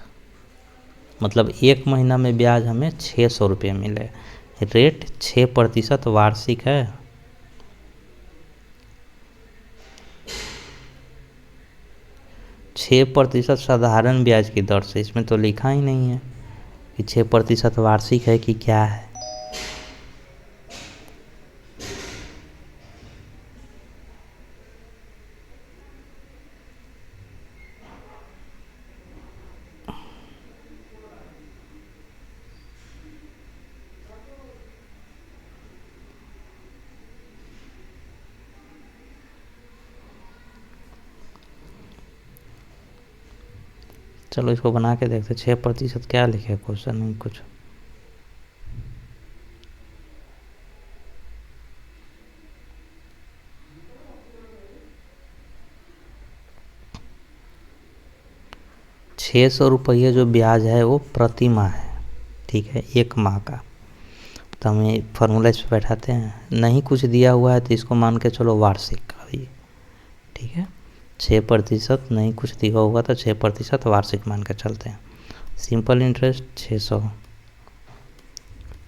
मतलब एक महीना में ब्याज हमें 600 रुपये मिले। रेट 6% वार्षिक है, छः प्रतिशत साधारण ब्याज की दर से। इसमें तो लिखा ही नहीं है कि 6% वार्षिक है कि क्या है। चलो इसको बना के देखते, 6% क्या लिखे क्वेश्चन में कुछ। ₹600 जो ब्याज है वो प्रति माह है, ठीक है, एक माह का। तो हमें फार्मूला इस पर बैठाते हैं, नहीं कुछ दिया हुआ है तो इसको मान के चलो वार्षिक का ये, ठीक है। 6% नहीं कुछ दिया होगा तो 6% वार्षिक मान के चलते हैं। Simple interest 600,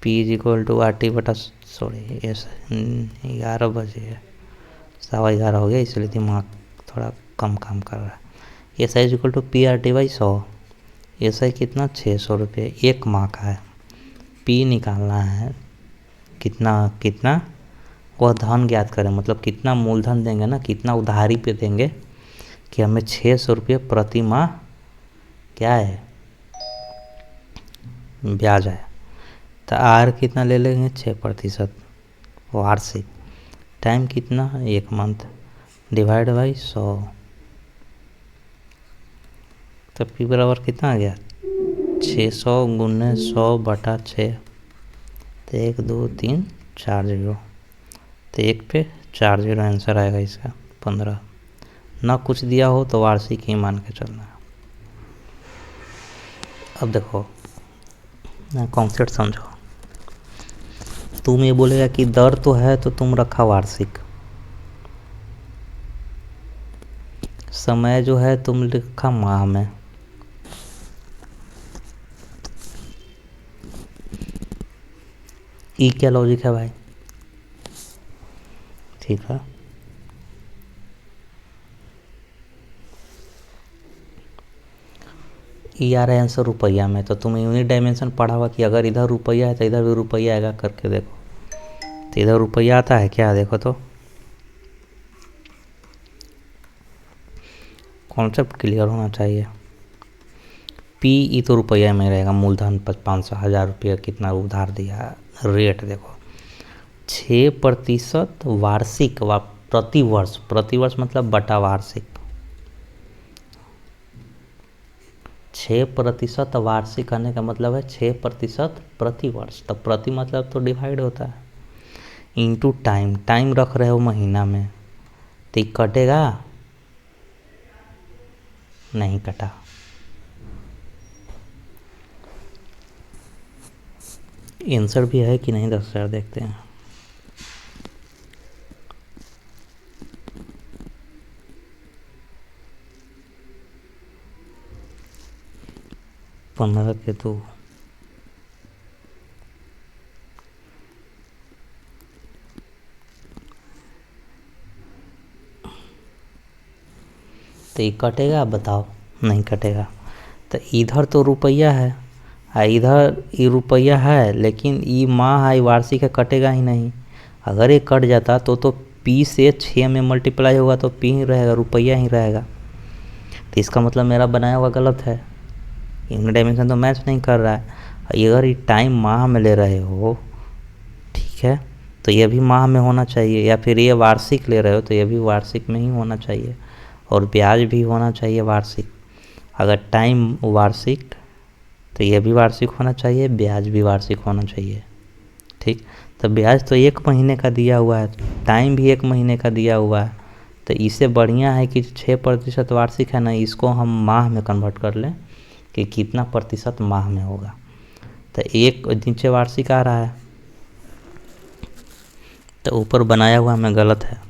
P is equal to R T बटा, सॉरी यस 11 बजे 11:15 हो गया, इसलिए दिमाग थोड़ा कम काम कर रहा है। S I is equal to P R T by 100। S I कितना 600 रुपये एक माह का है। पी निकालना है कितना कितना, वह धन ज्ञात करें मतलब कितना मूलधन देंगे ना, कितना उधारी पे देंगे कि हमें 600 रुपये प्रति माह क्या है ब्याज है। तो आर कितना ले लेंगे 6% वार्षिक, टाइम कितना एक मंथ, डिवाइड बाई 100। तो पी बराबर कितना आ गया 600 गुने 100/6, तो 1 2 3 4 0, तो 1 पे 4 0 आंसर आएगा इसका 15। ना कुछ दिया हो तो वार्षिक ही मान के चलना है। अब देखो कॉन्सेप्ट समझो। तुम ये बोलेगा कि दर तो है तो तुम रखा वार्षिक, समय जो है तुम लिखा माह में, ये क्या लॉजिक है भाई? ठीक है, ये आ रहा है आंसर रुपया में, तो तुम यूनिट डायमेंशन पढ़ा हुआ कि अगर इधर रुपया है तो इधर भी रुपया आएगा करके देखो, तो इधर रुपया आता है क्या? देखो तो कॉन्सेप्ट क्लियर होना चाहिए। पी ई तो रुपया में रहेगा, मूलधन 500 1000 रुपया कितना उधार दिया, रेट देखो 6% वार्षिक प्रतिवर्ष, प्रतिवर्ष मतलब बटा वार्षिक, 6% वार्षिक आने का मतलब है 6% प्रतिवर्ष, तो प्रति मतलब तो डिवाइड होता है, इंटू टाइम, टाइम रख रहे हो महीना में, तो कटेगा नहीं कटा। आंसर भी है कि नहीं 10,000 देखते हैं। पंद्रह के 2, तो ये कटेगा? बताओ, नहीं कटेगा। तो इधर तो रुपया है, इधर ये रुपया है, लेकिन ये माह है, वार्षिक है, कटेगा ही नहीं। अगर ये कट जाता तो पी से 6 में मल्टीप्लाई होगा तो पी ही रहेगा, रुपया ही रहेगा। तो इसका मतलब मेरा बनाया हुआ गलत है, यूनिट डायमेंशन तो मैच नहीं कर रहा है। अगर ये टाइम माह में ले रहे हो, ठीक है, तो ये भी माह में होना चाहिए, या फिर ये वार्षिक ले रहे हो तो ये भी वार्षिक में ही होना चाहिए, और ब्याज भी होना चाहिए वार्षिक। अगर टाइम वार्षिक तो ये भी वार्षिक होना चाहिए, ब्याज भी वार्षिक होना चाहिए, ठीक। तो ब्याज तो 1 महीने का दिया हुआ है, टाइम भी 1 महीने का दिया हुआ है, तो इससे बढ़िया है कि 6% वार्षिक है ना, इसको हम माह में कन्वर्ट कर लें कि कितना प्रतिशत माह में होगा। तो 1 नीचे वार्षिक आ रहा है, तो ऊपर बनाया हुआ हमें गलत है,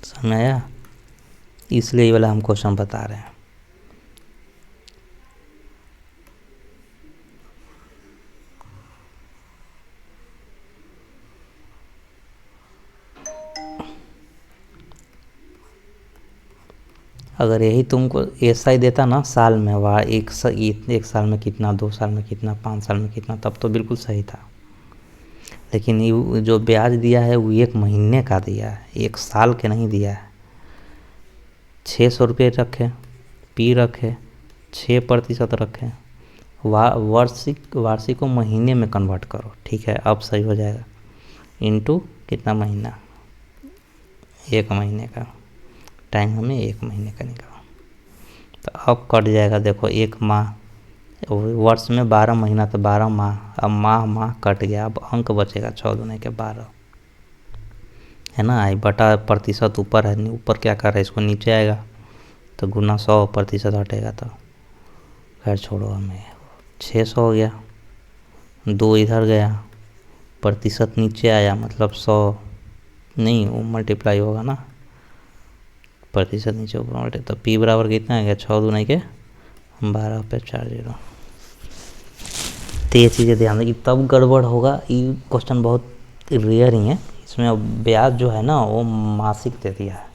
समझ आया? इसलिए ये वाला हम क्वेश्चन बता रहे हैं। अगर यही तुमको ऐसा ही देता ना साल में, वाह एक साल में कितना, 2 साल में कितना, 5 साल में कितना, तब तो बिल्कुल सही था। लेकिन ये जो ब्याज दिया है वो 1 महीने का दिया है, 1 साल के नहीं दिया है। 600 रुपये रखें, पी रखें, 6% रखें, वार्षिक को महीने में कन्वर्ट करो, ठीक है, अब सही हो जाएगा। इंटू कितना महीना, 1 महीने का, टाइम हमें 1 महीने का निकाला, तो अब कट जाएगा। देखो 1 माह, वर्ष में 12 महीना तो 12 माह, अब माह कट गया, अब अंक बचेगा 6 दूने के 12, है ना। आई बटा प्रतिशत ऊपर है, ऊपर क्या कर रहा है, इसको नीचे आएगा तो गुना 100% हटेगा, तो खैर छोड़ो, हमें 600 हो गया, 2 इधर गया, प्रतिशत नीचे आया, मतलब 100 नहीं, वो मल्टीप्लाई होगा ना, प्रतिशत नीचे ऊपर मल्टी, तो पी बराबर कितना आ गया, 6 दूने के 12 पे 4 0। तो ये चीज़ें ध्यान रखिए, तब गड़बड़ होगा। ये क्वेश्चन बहुत रेयर ही है, इसमें ब्याज जो है ना वो मासिक दे दिया है,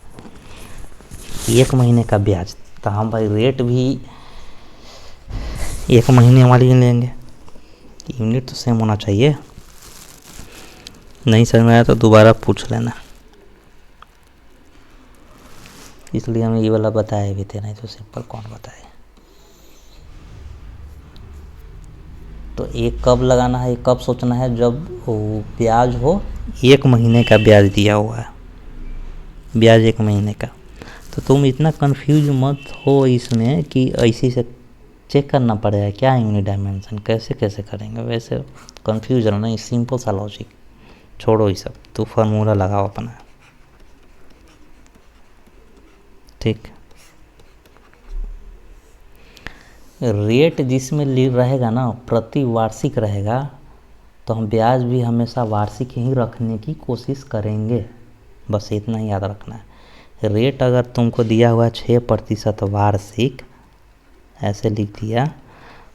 1 महीने का ब्याज, तो हम भाई रेट भी 1 महीने वाली ही लेंगे, यूनिट तो सेम होना चाहिए। नहीं समझ में आया तो दोबारा पूछ लेना, इसलिए हमें ये वाला बताए भी थे, नहीं तो सिंपल कौन बताए। तो एक कब लगाना है, कब सोचना है, जब ब्याज हो 1 महीने का ब्याज दिया हुआ है, ब्याज 1 महीने का। तो तुम इतना कंफ्यूज मत हो इसमें कि ऐसी से चेक करना पड़ेगा क्या यूनिट डायमेंशन, कैसे कैसे करेंगे, वैसे कन्फ्यूजन नहीं, सिंपल सा लॉजिक, छोड़ो ये सब, तू फार्मूला लगाओ अपना। ठीक, रेट जिसमें रहेगा ना प्रति वार्षिक रहेगा, तो हम ब्याज भी हमेशा वार्षिक ही रखने की कोशिश करेंगे, बस इतना ही याद रखना है। रेट अगर तुमको दिया हुआ 6% वार्षिक, ऐसे लिख दिया,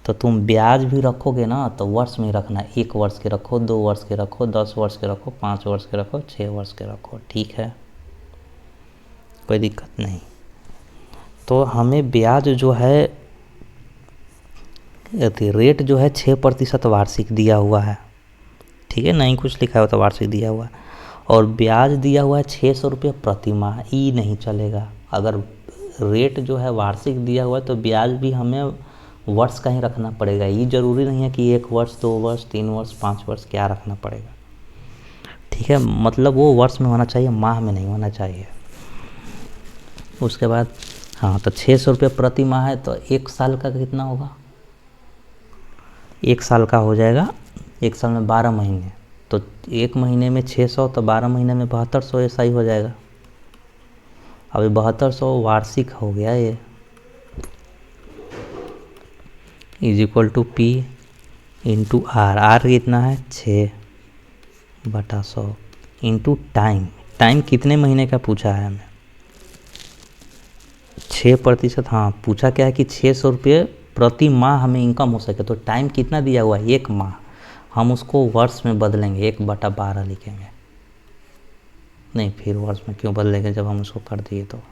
तो तुम ब्याज भी रखोगे ना तो वर्ष में रखना है, 1 वर्ष के रखो, 2 वर्ष के रखो, 10 वर्ष के रखो, 5 वर्ष के रखो, 6 वर्ष के रखो, ठीक है, कोई दिक्कत नहीं। तो हमें ब्याज जो है, रेट जो है 6% वार्षिक दिया हुआ है, ठीक है, नहीं कुछ लिखा हो तो वार्षिक दिया हुआ है, और ब्याज दिया हुआ है 600 रुपये प्रति माह, ई नहीं चलेगा। अगर रेट जो है वार्षिक दिया हुआ है तो ब्याज भी हमें वर्ष का ही रखना पड़ेगा, ये ज़रूरी नहीं है कि 1 वर्ष, 2 वर्ष, 3 वर्ष, 5 वर्ष क्या रखना पड़ेगा, ठीक है, मतलब वो वर्ष में होना चाहिए, माह में नहीं होना चाहिए। उसके बाद हाँ, तो 600 रुपये प्रति माह है, तो 1 साल का कितना होगा, 1 साल का हो जाएगा, 1 साल में 12 महीने, तो 1 महीने में 600, तो 12 महीने में 7200, ऐसा ही हो जाएगा। अभी 7200 वार्षिक हो गया ये, is equal to P into R, R कितना है 6/100 इंटू टाइम, टाइम कितने महीने का पूछा है हमें, 6%, हाँ पूछा क्या है कि 600 रुपये प्रति माह हमें इनकम हो सके, तो टाइम कितना दिया हुआ है 1 माह, हम उसको वर्ष में बदलेंगे, 1/12 लिखेंगे, नहीं फिर वर्ष में क्यों बदलेंगे जब हम उसको कर दिए तो।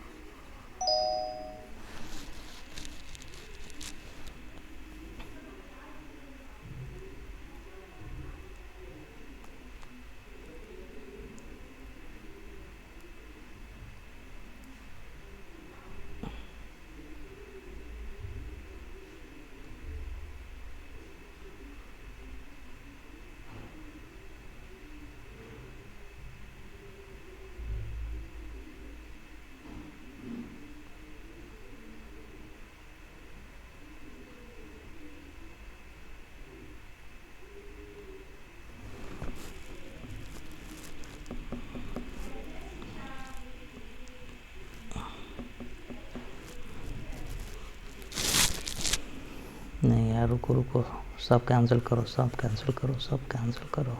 नहीं यार, रुको रुको, सब कैंसिल करो, सब कैंसिल करो, सब कैंसिल करो,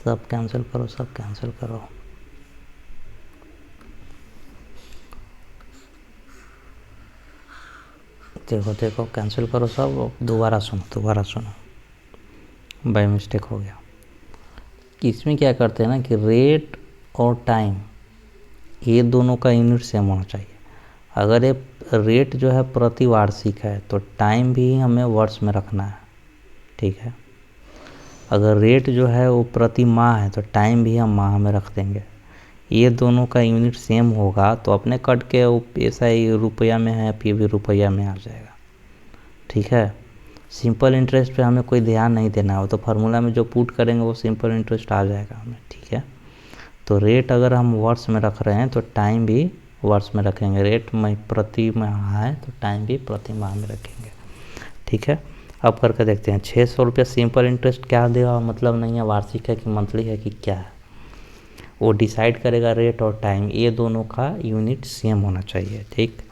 सब कैंसिल करो, सब कैंसिल करो, देखो देखो कैंसिल करो सब, दोबारा सुनो, दोबारा सुनो, बाय मिस्टेक हो गया। इसमें क्या करते हैं ना कि रेट और टाइम ये दोनों का यूनिट सेम होना चाहिए। अगर ये रेट जो है प्रति वार्षिक है तो टाइम भी हमें वर्ष में रखना है, ठीक है। अगर रेट जो है वो प्रति माह है तो टाइम भी हम माह में रख देंगे। ये दोनों का यूनिट सेम होगा तो अपने कट के वो पैसा ही रुपया में है, फिर भी रुपया में आ जाएगा, ठीक है। सिंपल इंटरेस्ट पे हमें कोई ध्यान नहीं देना हो, तो फार्मूला में जो पुट करेंगे वो सिंपल इंटरेस्ट आ जाएगा हमें, ठीक है। तो रेट अगर हम वर्ष में रख रहे हैं तो टाइम भी वर्ष में रखेंगे, रेट में प्रति माह है तो टाइम भी प्रति माह में रखेंगे, ठीक है। अब करके देखते हैं 600 रुपये सिंपल इंटरेस्ट क्या देगा, मतलब नहीं है वार्षिक है कि मंथली है कि क्या है, वो डिसाइड करेगा रेट और टाइम, ये दोनों का यूनिट सेम होना चाहिए, ठीक।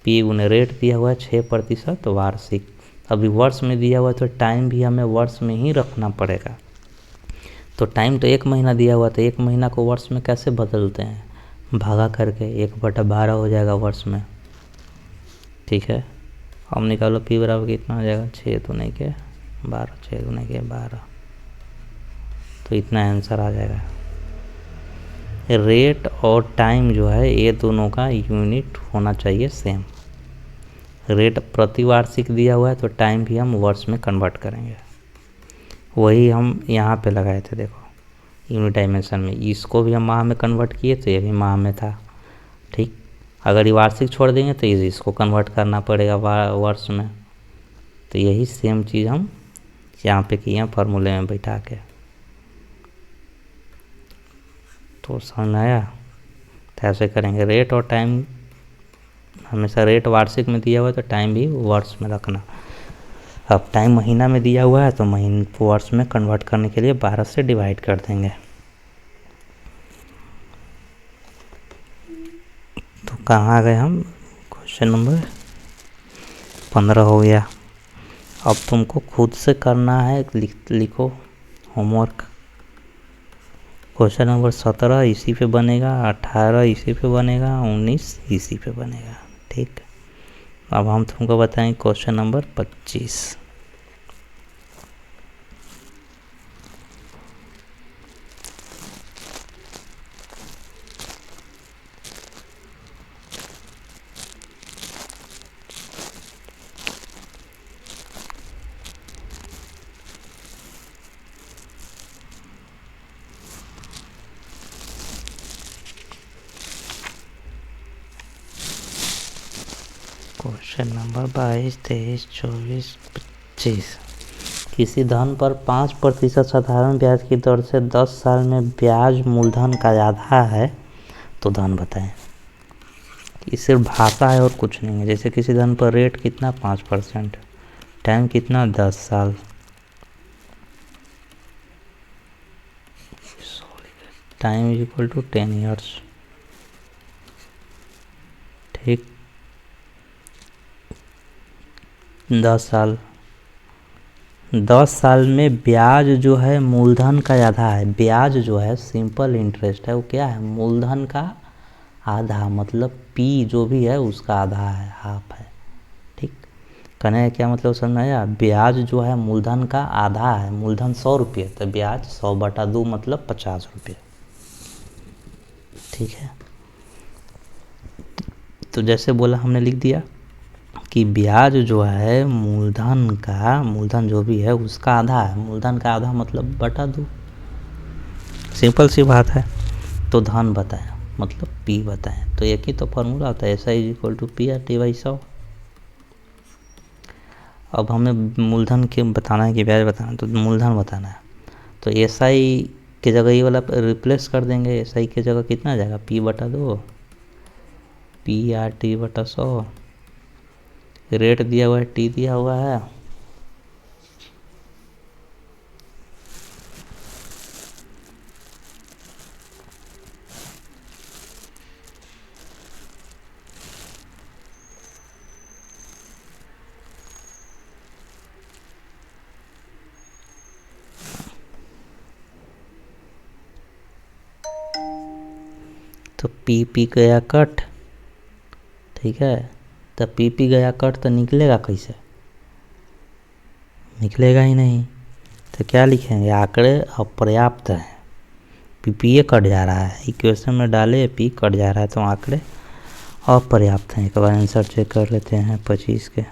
पी उन्हें रेट दिया हुआ है 6% वार्षिक, अभी वर्ष में दिया हुआ है तो टाइम भी हमें वर्ष में ही रखना पड़ेगा। तो टाइम तो 1 महीना दिया हुआ, तो 1 महीना को वर्ष में कैसे बदलते हैं, भागा करके 1/12 हो जाएगा वर्ष में, ठीक है। हम निकालो पी बराबर कितना हो जाएगा, 6 दूने के 12, 6 दूने के 12, तो इतना आंसर आ जाएगा। रेट और टाइम जो है ये दोनों का यूनिट होना चाहिए सेम। रेट प्रति वार्षिक दिया हुआ है तो टाइम भी हम वर्ष में कन्वर्ट करेंगे, वही हम यहाँ पे लगाए थे, देखो यूनिट डायमेंशन में, इसको भी हम माह में कन्वर्ट किए तो ये भी माह में था, ठीक। अगर ये वार्षिक छोड़ देंगे तो इसको कन्वर्ट करना पड़ेगा वर्ष में, तो यही सेम चीज़ हम यहाँ पे किए हैं फार्मूले में बैठा के। तो समझ में आया, तो ऐसे करेंगे, रेट और टाइम हमेशा रेट वार्षिक में दिया हुआ है तो टाइम भी वर्ष में रखना। अब टाइम महीना में दिया हुआ है तो महीने को वर्ष में कन्वर्ट करने के लिए 12 से डिवाइड कर देंगे। तो कहाँ आ गए हम, क्वेश्चन नंबर 15 हो गया। अब तुमको खुद से करना है, लिखो होमवर्क। क्वेश्चन नंबर 17 इसी पे बनेगा, 18 इसी पे बनेगा, 19 इसी पे बनेगा। ठीक, अब हम तुमको बताएंगे क्वेश्चन नंबर 25। Question number 22, 23, 24, 25। किसी धन पर 5% साधारण ब्याज की दर से 10 साल में ब्याज मूलधन का आधा है तो धन बताएं। ये सिर्फ भाषा है और कुछ नहीं है। जैसे किसी धन पर रेट कितना 5%, टाइम कितना 10 साल, time is equal to 10 years. ठीक, 10 साल, 10 साल में ब्याज जो है मूलधन का आधा है। ब्याज जो है सिंपल इंटरेस्ट है, वो क्या है, मूलधन का आधा, मतलब पी जो भी है उसका आधा है, हाफ है। ठीक, कहने का क्या मतलब समझ में आया। ब्याज जो है मूलधन का आधा है, मूलधन 100 रुपये तो ब्याज 100/2 मतलब 50 रुपये। ठीक है, तो जैसे बोला हमने लिख दिया कि ब्याज जो है मूलधन जो भी है उसका आधा है। मूलधन का आधा मतलब बटा 2, सिंपल सी बात है। तो धन बताया मतलब पी बताएं, तो एक ही तो फॉर्मूला होता है, S I is equal to P R T by 100। अब हमें मूलधन के बताना है कि ब्याज बताना है, तो मूलधन बताना है। तो एस आई की जगह ये वाला रिप्लेस कर देंगे। एस आई की जगह कितना आ जाएगा, p/2 पी आर टी बटा 100। रेट दिया हुआ है, टी दिया हुआ है, तो पी गया कट। ठीक है, तो पी गया कट तो निकलेगा कैसे, निकलेगा ही नहीं। तो क्या लिखेंगे, आंकड़े अपर्याप्त हैं। पी कट जा रहा है, इक्वेशन में डाले पी कट जा रहा है तो आंकड़े अपर्याप्त हैं। एक बार आंसर चेक कर लेते हैं 25 के।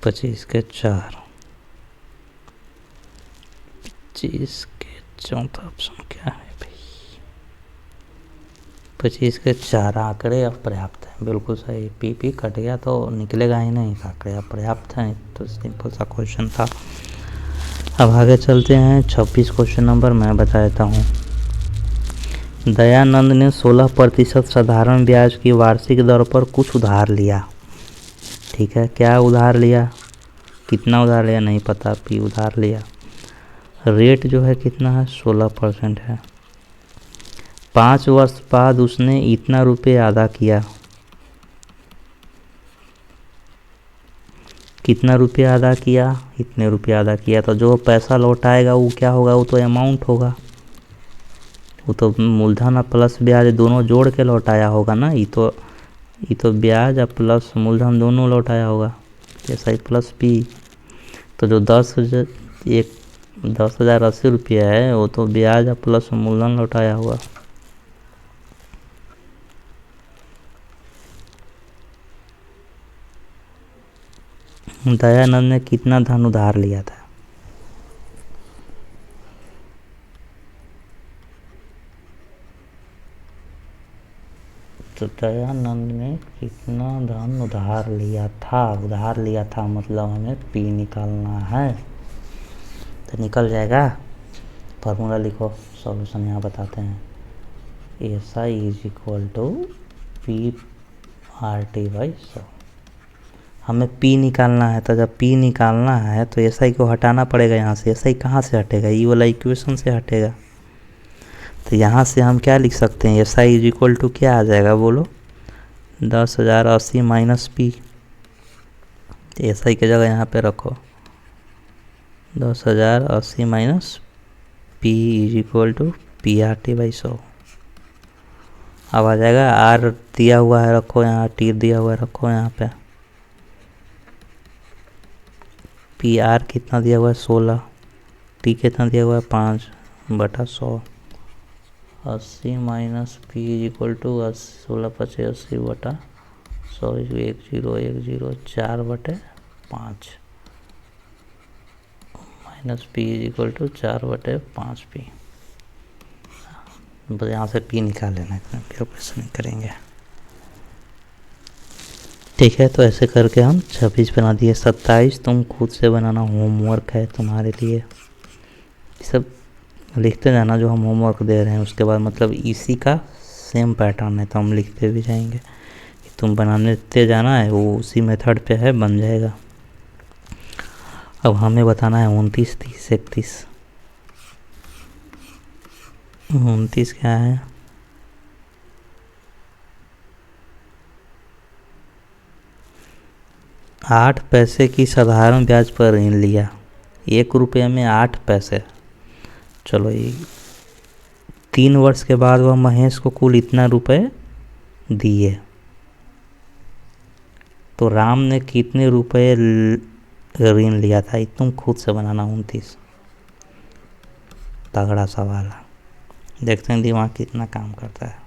पच्चीस के 4, 25 के चौथा ऑप्शन क्या है भाई, 25 के 4 आंकड़े अपर्याप्त हैं। बिल्कुल सही, पी कट गया तो निकलेगा ही नहीं, आंकड़े अपर्याप्त हैं। तो सिंपल सा क्वेश्चन था। अब आगे चलते हैं 26 क्वेश्चन नंबर मैं बता देता हूँ। दयानंद ने 16% साधारण ब्याज की वार्षिक दर पर कुछ उधार लिया। ठीक है, क्या उधार लिया, कितना उधार लिया नहीं पता, पी उधार लिया। रेट जो है कितना है 16% है। 5 वर्ष बाद उसने इतना रुपये अदा किया। कितना रुपया अदा किया, इतने रुपया अदा किया। तो जो पैसा लौटाएगा वो क्या होगा, वो तो अमाउंट होगा, वो तो मूलधन और प्लस ब्याज दोनों जोड़ के लौटाया होगा ना। ये तो ब्याज और प्लस मूलधन दोनों लौटाया होगा, जैसा ही प्लस पी। तो जो 10,080 रुपया है वो तो ब्याज और प्लस मूलधन लौटाया होगा। दयानंद ने कितना धन उधार लिया था, तो दयानंद ने कितना धन उधार लिया था। उधार लिया था मतलब हमें पी निकालना है, तो निकल जाएगा। फार्मूला लिखो, सॉल्यूशन यहाँ बताते हैं। S I is equal to P R T by 100। हमें P निकालना है, तो जब P निकालना है तो एस आई को हटाना पड़ेगा यहाँ से। एस आई कहाँ से हटेगा? ये वाला इक्वेशन से हटेगा। तो यहाँ से हम क्या लिख सकते हैं? S I is equal to क्या आ जाएगा बोलो? 10,080 माइनस पी। एस आई की जगह यहाँ पे रखो 10,080 minus P is equal to P R T by 100। अब आ जाएगा आर दिया हुआ है रखो यहाँ, टी दिया हुआ है रखो यहाँ पे। पी आर कितना दिया हुआ है? 16। टी कितना दिया हुआ है? 5/100। 80 minus P is equal to 16/80/100 1010 4/5 minus P is equal to 4/5 P. बस यहाँ से पी निकाल लेना, इतना कैलकुलेशन नहीं करेंगे। ठीक है, तो ऐसे करके हम 26 बना दिए। 27 तुम खुद से बनाना, होमवर्क है तुम्हारे लिए। सब लिखते जाना जो हम होमवर्क दे रहे हैं, उसके बाद मतलब इसी का सेम पैटर्न है तो हम लिखते भी जाएंगे। तुम बनाते जाना है, वो उसी मेथड पे है, बन जाएगा। अब हमें बताना है 29, 30, 31। 29 क्या है? आठ पैसे की साधारण ब्याज पर ऋण लिया, 1 रुपये में 8 पैसे। चलो ये 3 वर्ष के बाद वह महेश को कुल इतना रुपए दिए, तो राम ने कितने रुपए ऋण लिया था? ये तुम खुद से बनाना। 29 तगड़ा सवाल है, देखते हैं दिमाग कितना काम करता है।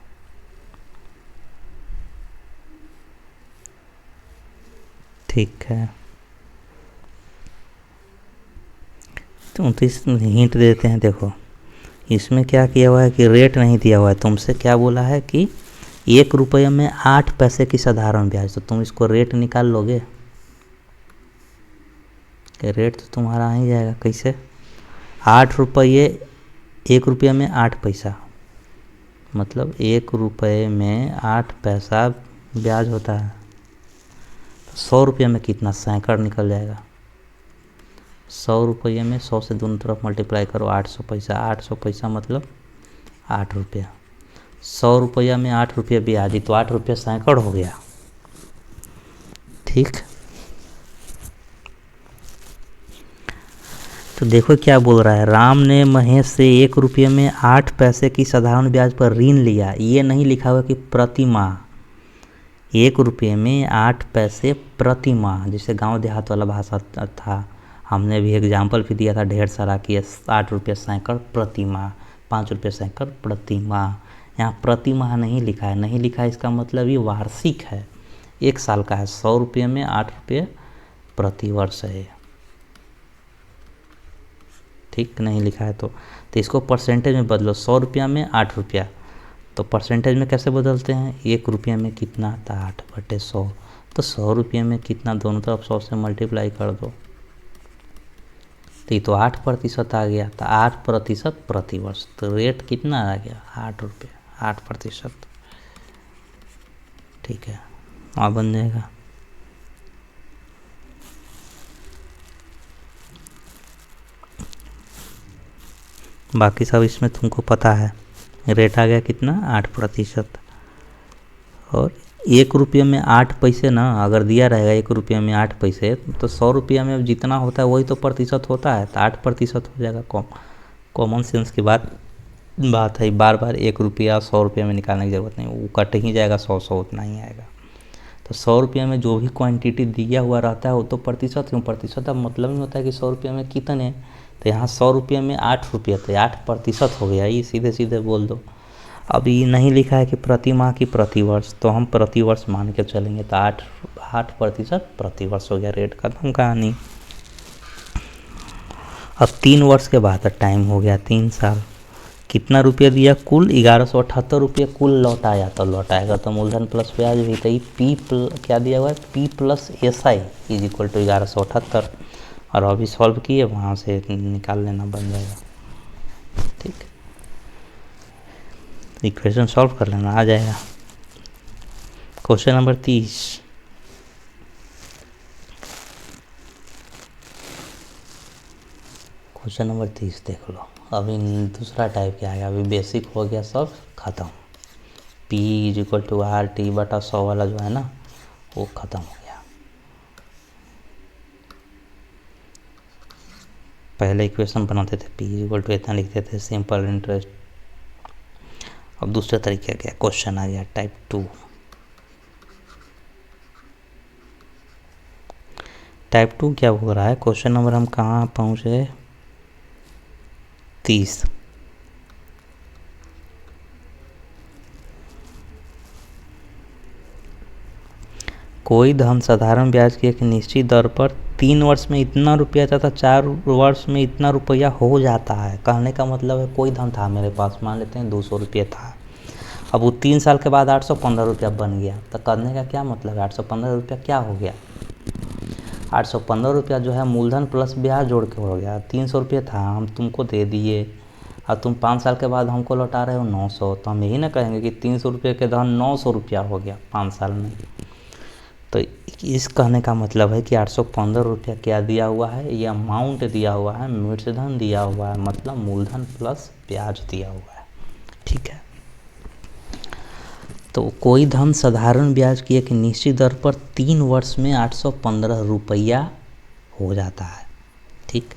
ठीक है, तो 29 हिंट देते हैं। देखो इसमें क्या किया हुआ है कि रेट नहीं दिया हुआ है, तुमसे क्या बोला है कि 1 रुपये में 8 पैसे की साधारण ब्याज, तो तुम इसको रेट निकाल लोगे कि रेट तो तुम्हारा आ ही जाएगा। कैसे? 8 रुपये 1 रुपये में 8 पैसा, मतलब 1 रुपये में 8 पैसा ब्याज होता है। तो 100 रुपये में कितना? सैकड़ निकल जाएगा। 100 रुपये में 100 से दोनों तरफ मल्टीप्लाई करो, 800 पैसा। 800 पैसा मतलब 8 रुपया। 100 रुपया में 8 रुपये ब्याज, तो 8 रुपये सैकड़ हो गया। ठीक, तो देखो क्या बोल रहा है। राम ने महेश से 1 रुपये में 8 पैसे की साधारण ब्याज पर ऋण लिया। ये नहीं लिखा हुआ कि प्रति माह। 1 रुपये में 8 पैसे प्रति माह, जैसे गांव देहात वाला भाषा था। हमने भी एग्जाम्पल भी दिया था ढेर सारा कि 8 रुपये सैकड़ प्रति माह, 5 रुपये सैकड़ प्रति माह। यहाँ प्रति माह नहीं लिखा है, नहीं लिखा है इसका मतलब ये वार्षिक है, 1 साल का है। 100 रुपये में 8 रुपये प्रति वर्ष है। ठीक, नहीं लिखा है तो इसको परसेंटेज में बदलो। 100 रुपया में 8 रुपया, तो परसेंटेज में कैसे बदलते हैं? 1 रुपये में कितना था? 8/100। तो 100 रुपये में कितना? दोनों तरफ 100 से मल्टीप्लाई कर दो, तो ये तो 8% आ गया। तो 8% प्रति वर्ष, तो रेट कितना आ गया? 8 रुपये, 8%। ठीक है, वहाँ बन जाएगा। बाकी सब इसमें तुमको पता है। रेट आ गया कितना? 8%। और 1 रुपये में 8 पैसे ना, अगर दिया रहेगा 1 रुपये में 8 पैसे, तो 100 रुपया में जितना होता है वही तो प्रतिशत होता है, तो 8% हो जाएगा। कॉमन सेंस की बात है। बार बार 1 रुपया 100 रुपये में निकालने की ज़रूरत नहीं, वो कट ही जाएगा। 100 उतना ही आएगा। तो 100 रुपये में जो भी क्वांटिटी दिया हुआ रहता है वो तो प्रतिशत क्यों? प्रतिशत अब मतलब नहीं होता है कि 100 रुपये में कितने, तो यहाँ 100 रुपये में 8 रुपये, तो 8% हो गया। ये सीधे सीधे बोल दो। अब ये नहीं लिखा है कि प्रति माह की प्रति वर्ष, तो हम प्रति वर्ष मान के चलेंगे। तो 8% प्रति वर्ष हो गया। रेट खत्म कहानी। अब 3 वर्ष के बाद टाइम हो गया 3 साल। कितना रुपया दिया? कुल 1178 रुपये कुल लौटाया। तो लौटाएगा तो मूलधन प्लस ब्याज भी। तो क्या दिया हुआ है? P plus SI is equal to 1178। और अभी सॉल्व किए, वहाँ से निकाल लेना, बन जाएगा। इक्वेशन सॉल्व कर लेना, आ जाएगा। Question number 30। क्वेश्चन नंबर 30 देख लो। अभी दूसरा टाइप क्या आएगा, अभी बेसिक हो गया सब ख़त्म। P = RT/100 वाला जो है ना वो ख़त्म हो गया। पहले इक्वेशन बनाते थे P = इतना लिखते थे, सिंपल इंटरेस्ट। अब दूसरा तरीका क्या, क्वेश्चन आ गया टाइप 2। टाइप 2 क्या हो रहा है, क्वेश्चन नंबर हम कहाँ पहुँचे, 30। कोई धन साधारण ब्याज की एक निश्चित दर पर 3 वर्ष में इतना रुपया तथा 4 वर्ष में इतना रुपया हो जाता है। कहने का मतलब है कोई धन था मेरे पास, मान लेते हैं 200 रुपये था, अब वो 3 साल के बाद 815 रुपया बन गया। तो कहने का क्या मतलब है, 815 रुपया क्या हो गया, 815 रुपया जो है मूलधन प्लस ब्याज जोड़ के हो गया। 300 रुपये था, हम तुमको दे दिए और तुम 5 साल के बाद हमको लौटा रहे हो 900, तो हम यही ना कहेंगे कि 300 रुपये के धन 900 रुपया हो गया 5 साल में। तो इस कहने का मतलब है कि 815 रुपया क्या दिया हुआ है, ये अमाउंट दिया हुआ है, मूलधन दिया हुआ है, मतलब मूलधन प्लस ब्याज दिया हुआ है। ठीक है, तो कोई धन साधारण ब्याज की एक निश्चित दर पर 3 वर्ष में 815 रुपया हो जाता है। ठीक,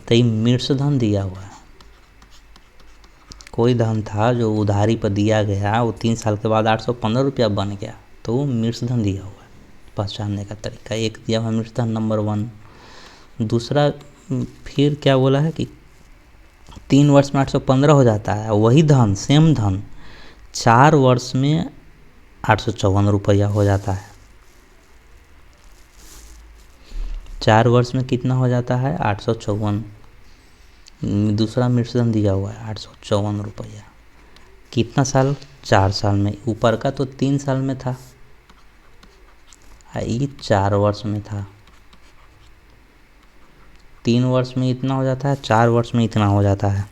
तो ये मूलधन दिया हुआ है। कोई धन था जो उधारी पर दिया गया, वो 3 साल के बाद 815 रुपया बन गया, तो वो मूलधन दिया हुआ है। पहचानने का तरीका एक दिया हुआ मूलधन नंबर 1। दूसरा फिर क्या बोला है कि 3 वर्ष में 815 हो जाता है, वही धन सेम धन 4 वर्ष में 854 रुपया हो जाता है। 4 वर्ष में कितना हो जाता है, 854। दूसरा मूलधन दिया हुआ है 854 रुपया। कितना साल, 4 साल में। ऊपर का तो 3 साल में था, ये 4 वर्ष में था। 3 वर्ष में इतना हो जाता है, 4 वर्ष में इतना हो जाता है।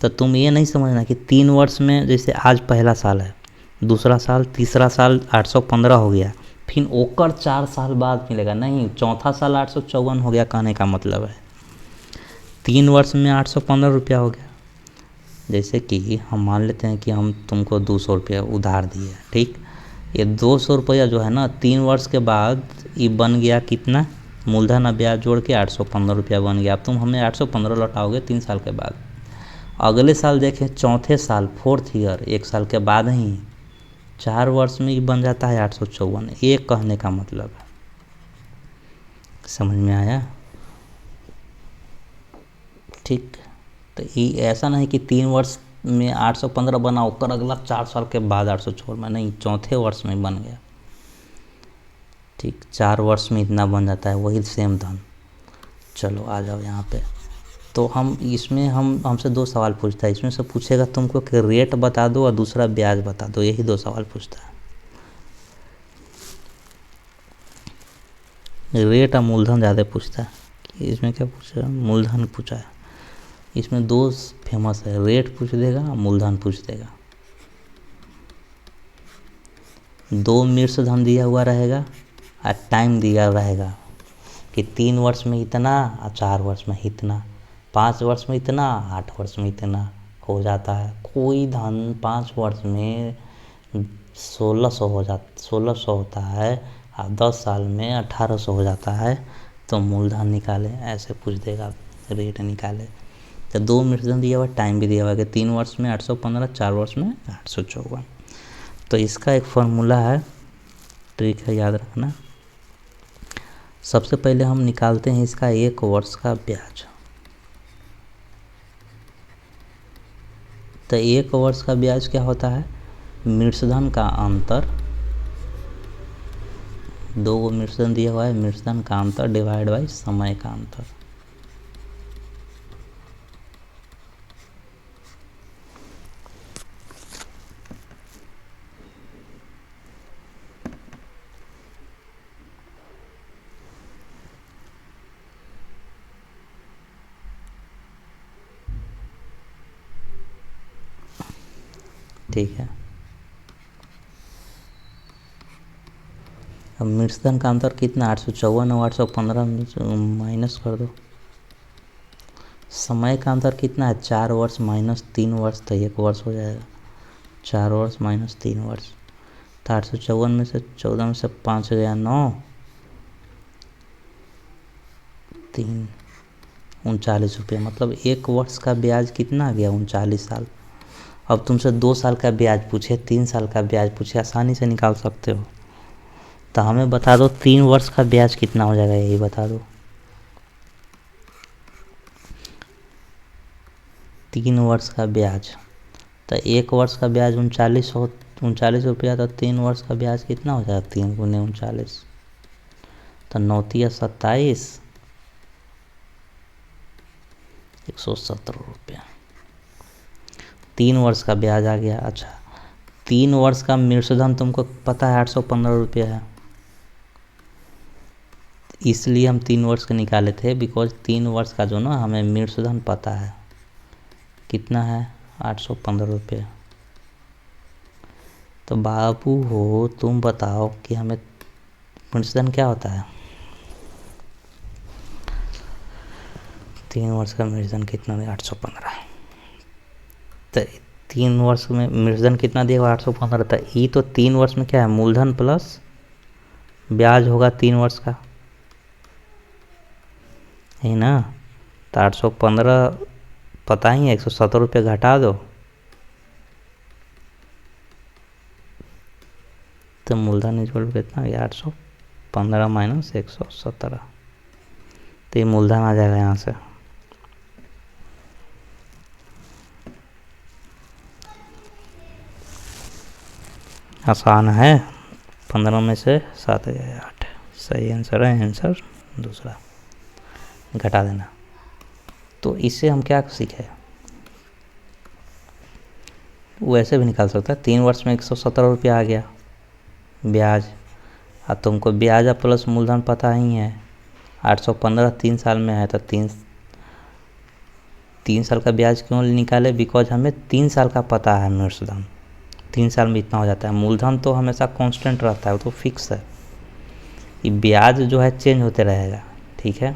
तो तुम ये नहीं समझना कि 3 वर्ष में, जैसे आज पहला साल है, दूसरा साल, तीसरा साल 815 हो गया, फिर ओकर 4 साल बाद मिलेगा, नहीं, चौथा साल 854 हो गया। कहने का मतलब है 3 वर्ष में 815 रुपया हो गया। जैसे कि हम मान लेते हैं कि हम तुमको 200 रुपया उधार दिए, ठीक, ये 200 रुपया जो है ना 3 वर्ष के बाद ये बन गया कितना, मूलधन और ब्याज जोड़ के 815 रुपया बन गया। अब तुम हमें 815 लौटाओगे 3 साल के बाद। अगले साल देखें, चौथे साल, 4th ईयर, 1 साल के बाद ही 4 वर्ष में ही बन जाता है 854। ये कहने का मतलब है, समझ में आया। ठीक, तो ये ऐसा नहीं कि 3 वर्ष में 815 बना होकर अगला 4 साल के बाद 854 में, नहीं, चौथे वर्ष में बन गया। ठीक, 4 वर्ष में इतना बन जाता है, वही सेम धन। चलो आ जाओ यहाँ पे। तो हम इसमें हमसे 2 सवाल पूछता है। इसमें से पूछेगा तुमको कि रेट बता दो और दूसरा ब्याज बता दो, यही 2 सवाल पूछता है। रेट और मूलधन ज़्यादा पूछता है। इसमें क्या पूछा, मूलधन पूछा है। इसमें 2 फेमस है, रेट पूछ देगा, मूलधन पूछ देगा। 2 मूलधन दिया हुआ रहेगा और टाइम दिया रहेगा कि 3 वर्ष में इतना और 4 वर्ष में इतना, 5 वर्ष में इतना, 8 वर्ष में इतना हो जाता है। कोई धन 5 वर्ष में 1600 हो जाता, 1600 होता है और 10 साल में 1800 हो जाता है, तो मूलधन निकाले, ऐसे पूछ देगा, रेट निकाले। तो 2 मूलधन दिया हुआ, टाइम भी दिया हुआ कि 3 वर्ष में 815, 4 वर्ष में 854। तो इसका एक फॉर्मूला है, ट्रिक है, याद रखना। सबसे पहले हम निकालते हैं इसका 1 वर्ष का ब्याज। तो 1 वर्ष का ब्याज क्या होता है, मूलधन का अंतर, 2 मूलधन दिया हुआ है, मूलधन का अंतर डिवाइड बाई समय का अंतर। ठीक है। अब मृतधन का अंतर कितना 854 और 815 माइनस कर दो। समय का अंतर कितना है 4 वर्ष माइनस 3 वर्ष, तो 1 वर्ष हो जाएगा। 4 वर्ष माइनस 3 वर्ष, तो 854 में से 14 में से 5 गया 9, 3 39 रुपये। मतलब 1 वर्ष का ब्याज कितना आ गया 39 साल। अब तुमसे 2 साल का ब्याज पूछे, 3 साल का ब्याज पूछे, आसानी से निकाल सकते हो। तो हमें बता दो 3 वर्ष का ब्याज कितना हो जाएगा, यही बता दो। 3 वर्ष का ब्याज, तो 1 वर्ष का ब्याज 39 रुपया, तो 3 वर्ष का ब्याज कितना हो जाएगा 3 गुने 39, तो 9 तिया 27, 170 रुपया 3 वर्ष का ब्याज आ गया। अच्छा, 3 वर्ष का मृतधन तुमको पता है 815 रुपया है, इसलिए हम 3 वर्ष का निकाले थे, बिकॉज 3 वर्ष का जो ना हमें मृतधन पता है कितना है 815 रुपये। तो बाबू हो तुम बताओ कि हमें मृतधन क्या होता है। 3 वर्ष का मृतधन कितना है 815, तो 3 वर्ष में मृतधन कितना दिया 815, तो ये तो 3 वर्ष में क्या है मूलधन प्लस ब्याज होगा 3 वर्ष का, है ना। तो 815 पता ही है, 170 रुपये घटा दो, तो मूलधन इक्वल कितना गया 815 माइनस 117, तो ये मूलधन आ जाएगा यहाँ से। आसान है, 15 में से 7 गया 8, सही आंसर है, आंसर दूसरा, घटा देना। तो इससे हम क्या सीखे, वैसे भी निकाल सकता है। 3 वर्ष में 117 रुपया आ गया ब्याज, और तुमको ब्याज प्लस मूलधन पता ही है 815 3 साल में है, तो 3 साल का ब्याज क्यों निकाले, बिकॉज हमें 3 साल का पता है मृतधन, 3 साल में इतना हो जाता है। मूलधन तो हमेशा कांस्टेंट रहता है, वो तो फिक्स है, ये ब्याज जो है चेंज होते रहेगा, ठीक है।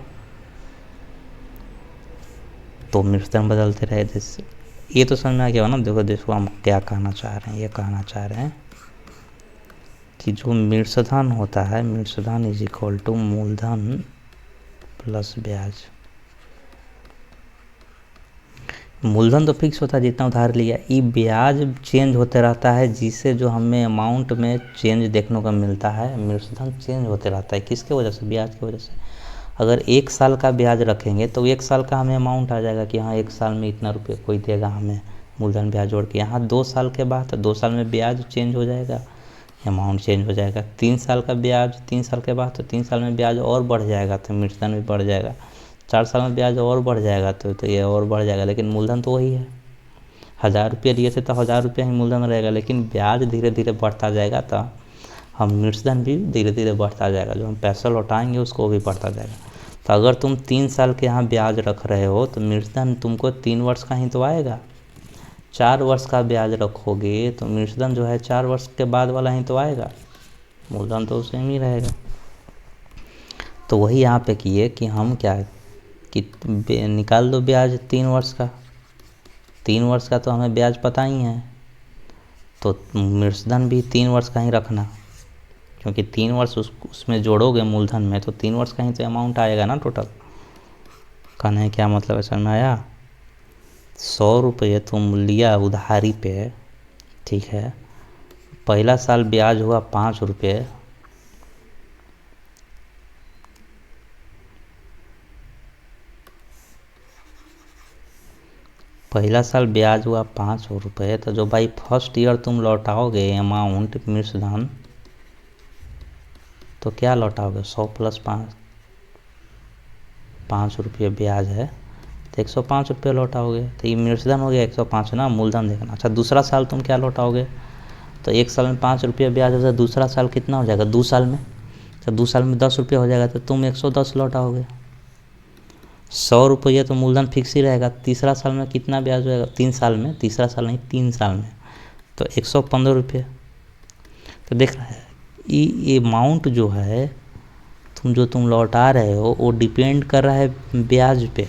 तो मृतधन बदलते रहे, जैसे ये तो समझ में आ गया ना। देखो हम क्या कहना चाह रहे हैं, ये कहना चाह रहे हैं कि जो मृतधन होता है, मृतधन इज इक्वल टू मूलधन प्लस ब्याज। मूलधन तो फिक्स होता है जितना उधार लिया, ये ब्याज चेंज होते रहता है, जिससे जो हमें अमाउंट में चेंज देखने को मिलता है। मृतधन चेंज होते रहता है, किसके वजह से, ब्याज की वजह से। अगर 1 साल का ब्याज रखेंगे तो 1 साल का हमें अमाउंट आ जाएगा कि हाँ 1 साल में इतना रुपये कोई देगा हमें मूलधन ब्याज जोड़ के। यहाँ 2 साल के बाद, तो 2 साल में ब्याज चेंज हो जाएगा, अमाउंट चेंज हो जाएगा। 3 साल का ब्याज 3 साल के बाद, तो 3 साल में ब्याज और बढ़ जाएगा, तो मृतधन भी बढ़ जाएगा। 4 साल में ब्याज और बढ़ जाएगा, तो ये और बढ़ जाएगा, लेकिन मूलधन तो वही है। 1000 रुपये लिए थे तो 1000 रुपये ही मूलधन रहेगा, लेकिन ब्याज धीरे धीरे बढ़ता जाएगा, तो हम मृतधन भी धीरे धीरे बढ़ता जाएगा, जो हम पैसा लौटाएंगे उसको भी बढ़ता जाएगा। तो अगर तुम 3 साल के यहाँ ब्याज रख रहे हो, तो मृतधन तुमको 3 वर्ष का ही तो आएगा। 4 वर्ष का ब्याज रखोगे तो मृतधन जो है 4 वर्ष के बाद वाला ही तो आएगा, मूलधन तो सेम ही रहेगा। तो वही यहाँ पे किए कि हम क्या कि निकाल दो ब्याज 3 वर्ष का, 3 वर्ष का तो हमें ब्याज पता ही है, तो मृतधन भी 3 वर्ष का ही रखना, क्योंकि 3 वर्ष उसमें जोड़ोगे मूलधन में, तो 3 वर्ष का ही तो अमाउंट आएगा ना टोटल। कहने क्या मतलब है, समझ में आया। 100 रुपये तुम लिया उधारी पे, ठीक है, पहला साल ब्याज हुआ 5 रुपये, पहला साल ब्याज हुआ 5 रुपये, तो जो भाई फर्स्ट ईयर तुम लौटाओगे अमाउंट मृतधन, तो क्या लौटाओगे 100 प्लस 5 रुपये ब्याज है, तो 105 रुपये लौटाओगे। तो ये मृतधन हो गया 105 ना, मूलधन देखना। अच्छा, दूसरा साल तुम क्या लौटाओगे, तो 1 साल में 5 रुपये ब्याज होता है, दूसरा साल कितना हो जाएगा 2 साल में, तो 2 साल में 10 रुपये हो जाएगा, तो तुम 110 लौटाओगे। 100 रुपये तो मूलधन फिक्स ही रहेगा। तीसरा साल में कितना ब्याज होएगा, 3 साल में, तीसरा साल नहीं 3 साल में, तो 115 रुपये। तो देख रहा है ये अमाउंट जो है तुम लौटा रहे हो वो डिपेंड कर रहा है ब्याज पे।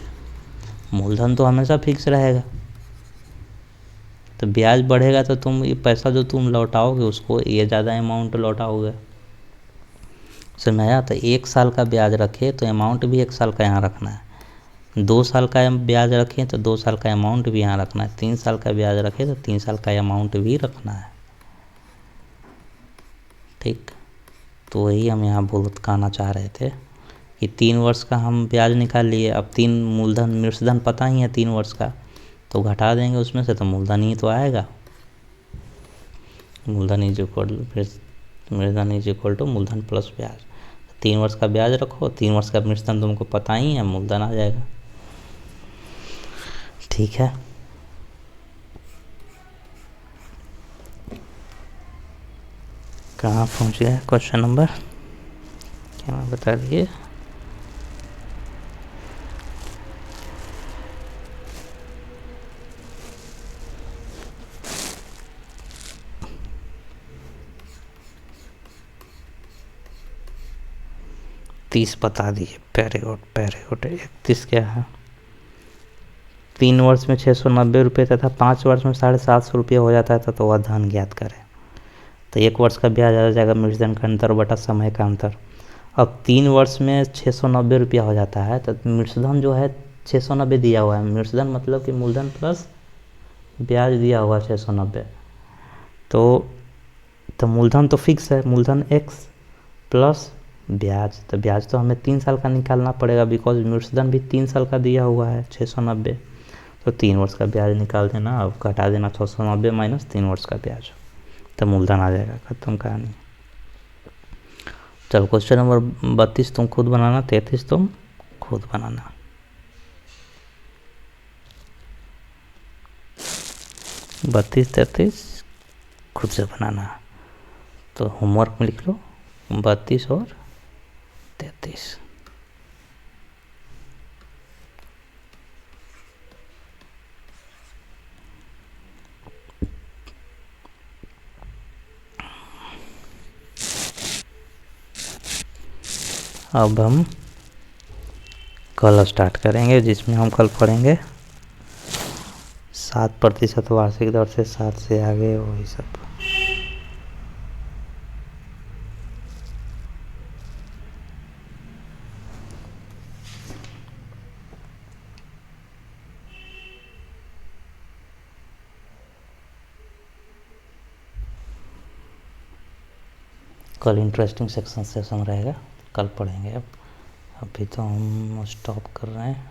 मूलधन तो हमेशा फिक्स रहेगा, तो ब्याज बढ़ेगा तो तुम ये पैसा जो तुम लौटाओगे उसको ये ज़्यादा अमाउंट लौटाओगे। समझ आया? तो 1 साल का ब्याज रखे तो अमाउंट भी 1 साल का यहाँ रखना है। 2 साल का ब्याज रखें तो 2 साल का अमाउंट भी यहाँ रखना है। 3 साल का ब्याज रखें तो 3 साल का अमाउंट भी रखना है। ठीक, तो वही हम यहाँ कहना चाह रहे थे कि 3 वर्ष का हम ब्याज निकाल लिए। अब 3 मूलधन मृतधन पता ही है 3 वर्ष का, तो घटा देंगे उसमें से तो मूलधन ही तो आएगा। मूलधन इज इक्वल मृतधन इज इक्वल टू मूलधन प्लस ब्याज। 3 वर्ष का ब्याज रखो, 3 वर्ष का मृतधन तुमको पता ही है, मूलधन आ जाएगा। ठीक है, कहाँ पहुँच गया क्वेश्चन नंबर क्या बता दिए? तीस बता दिए। Very good very good. 31 क्या है? 3 वर्ष में 690 रुपये तथा 5 वर्ष में 750 रुपये हो जाता है तो वह धन ज्ञात करें। तो 1 वर्ष का ब्याज आ जाएगा मृतधन का अंतर बटा समय का अंतर। अब 3 वर्ष में 690 रुपया हो जाता है तो मृतधन जो है 690 दिया हुआ है। मृतधन मतलब कि मूलधन प्लस ब्याज दिया हुआ है 690। तो मूलधन तो फिक्स है, मूलधन x प्लस ब्याज। तो ब्याज तो हमें 3 साल का निकालना पड़ेगा बिकॉज मृतधन भी 3 साल का दिया हुआ है 690। तो 3 वर्ष का ब्याज निकाल देना, अब घटा देना 690 माइनस 3 वर्ष का ब्याज, तो मूलधन आ जाएगा। खत्म कहानी। चलो क्वेश्चन नंबर 32 तुम खुद बनाना, 33 तुम खुद बनाना। बत्तीस 33 खुद से बनाना। तो होमवर्क में लिख लो 32 और 33। अब हम कल स्टार्ट करेंगे जिसमें हम कल पढ़ेंगे 7% वार्षिक दर से 7 से आगे वही सब। कल इंटरेस्टिंग सेशन रहेगा, कल पढ़ेंगे। अब अभी तो हम स्टॉप कर रहे हैं।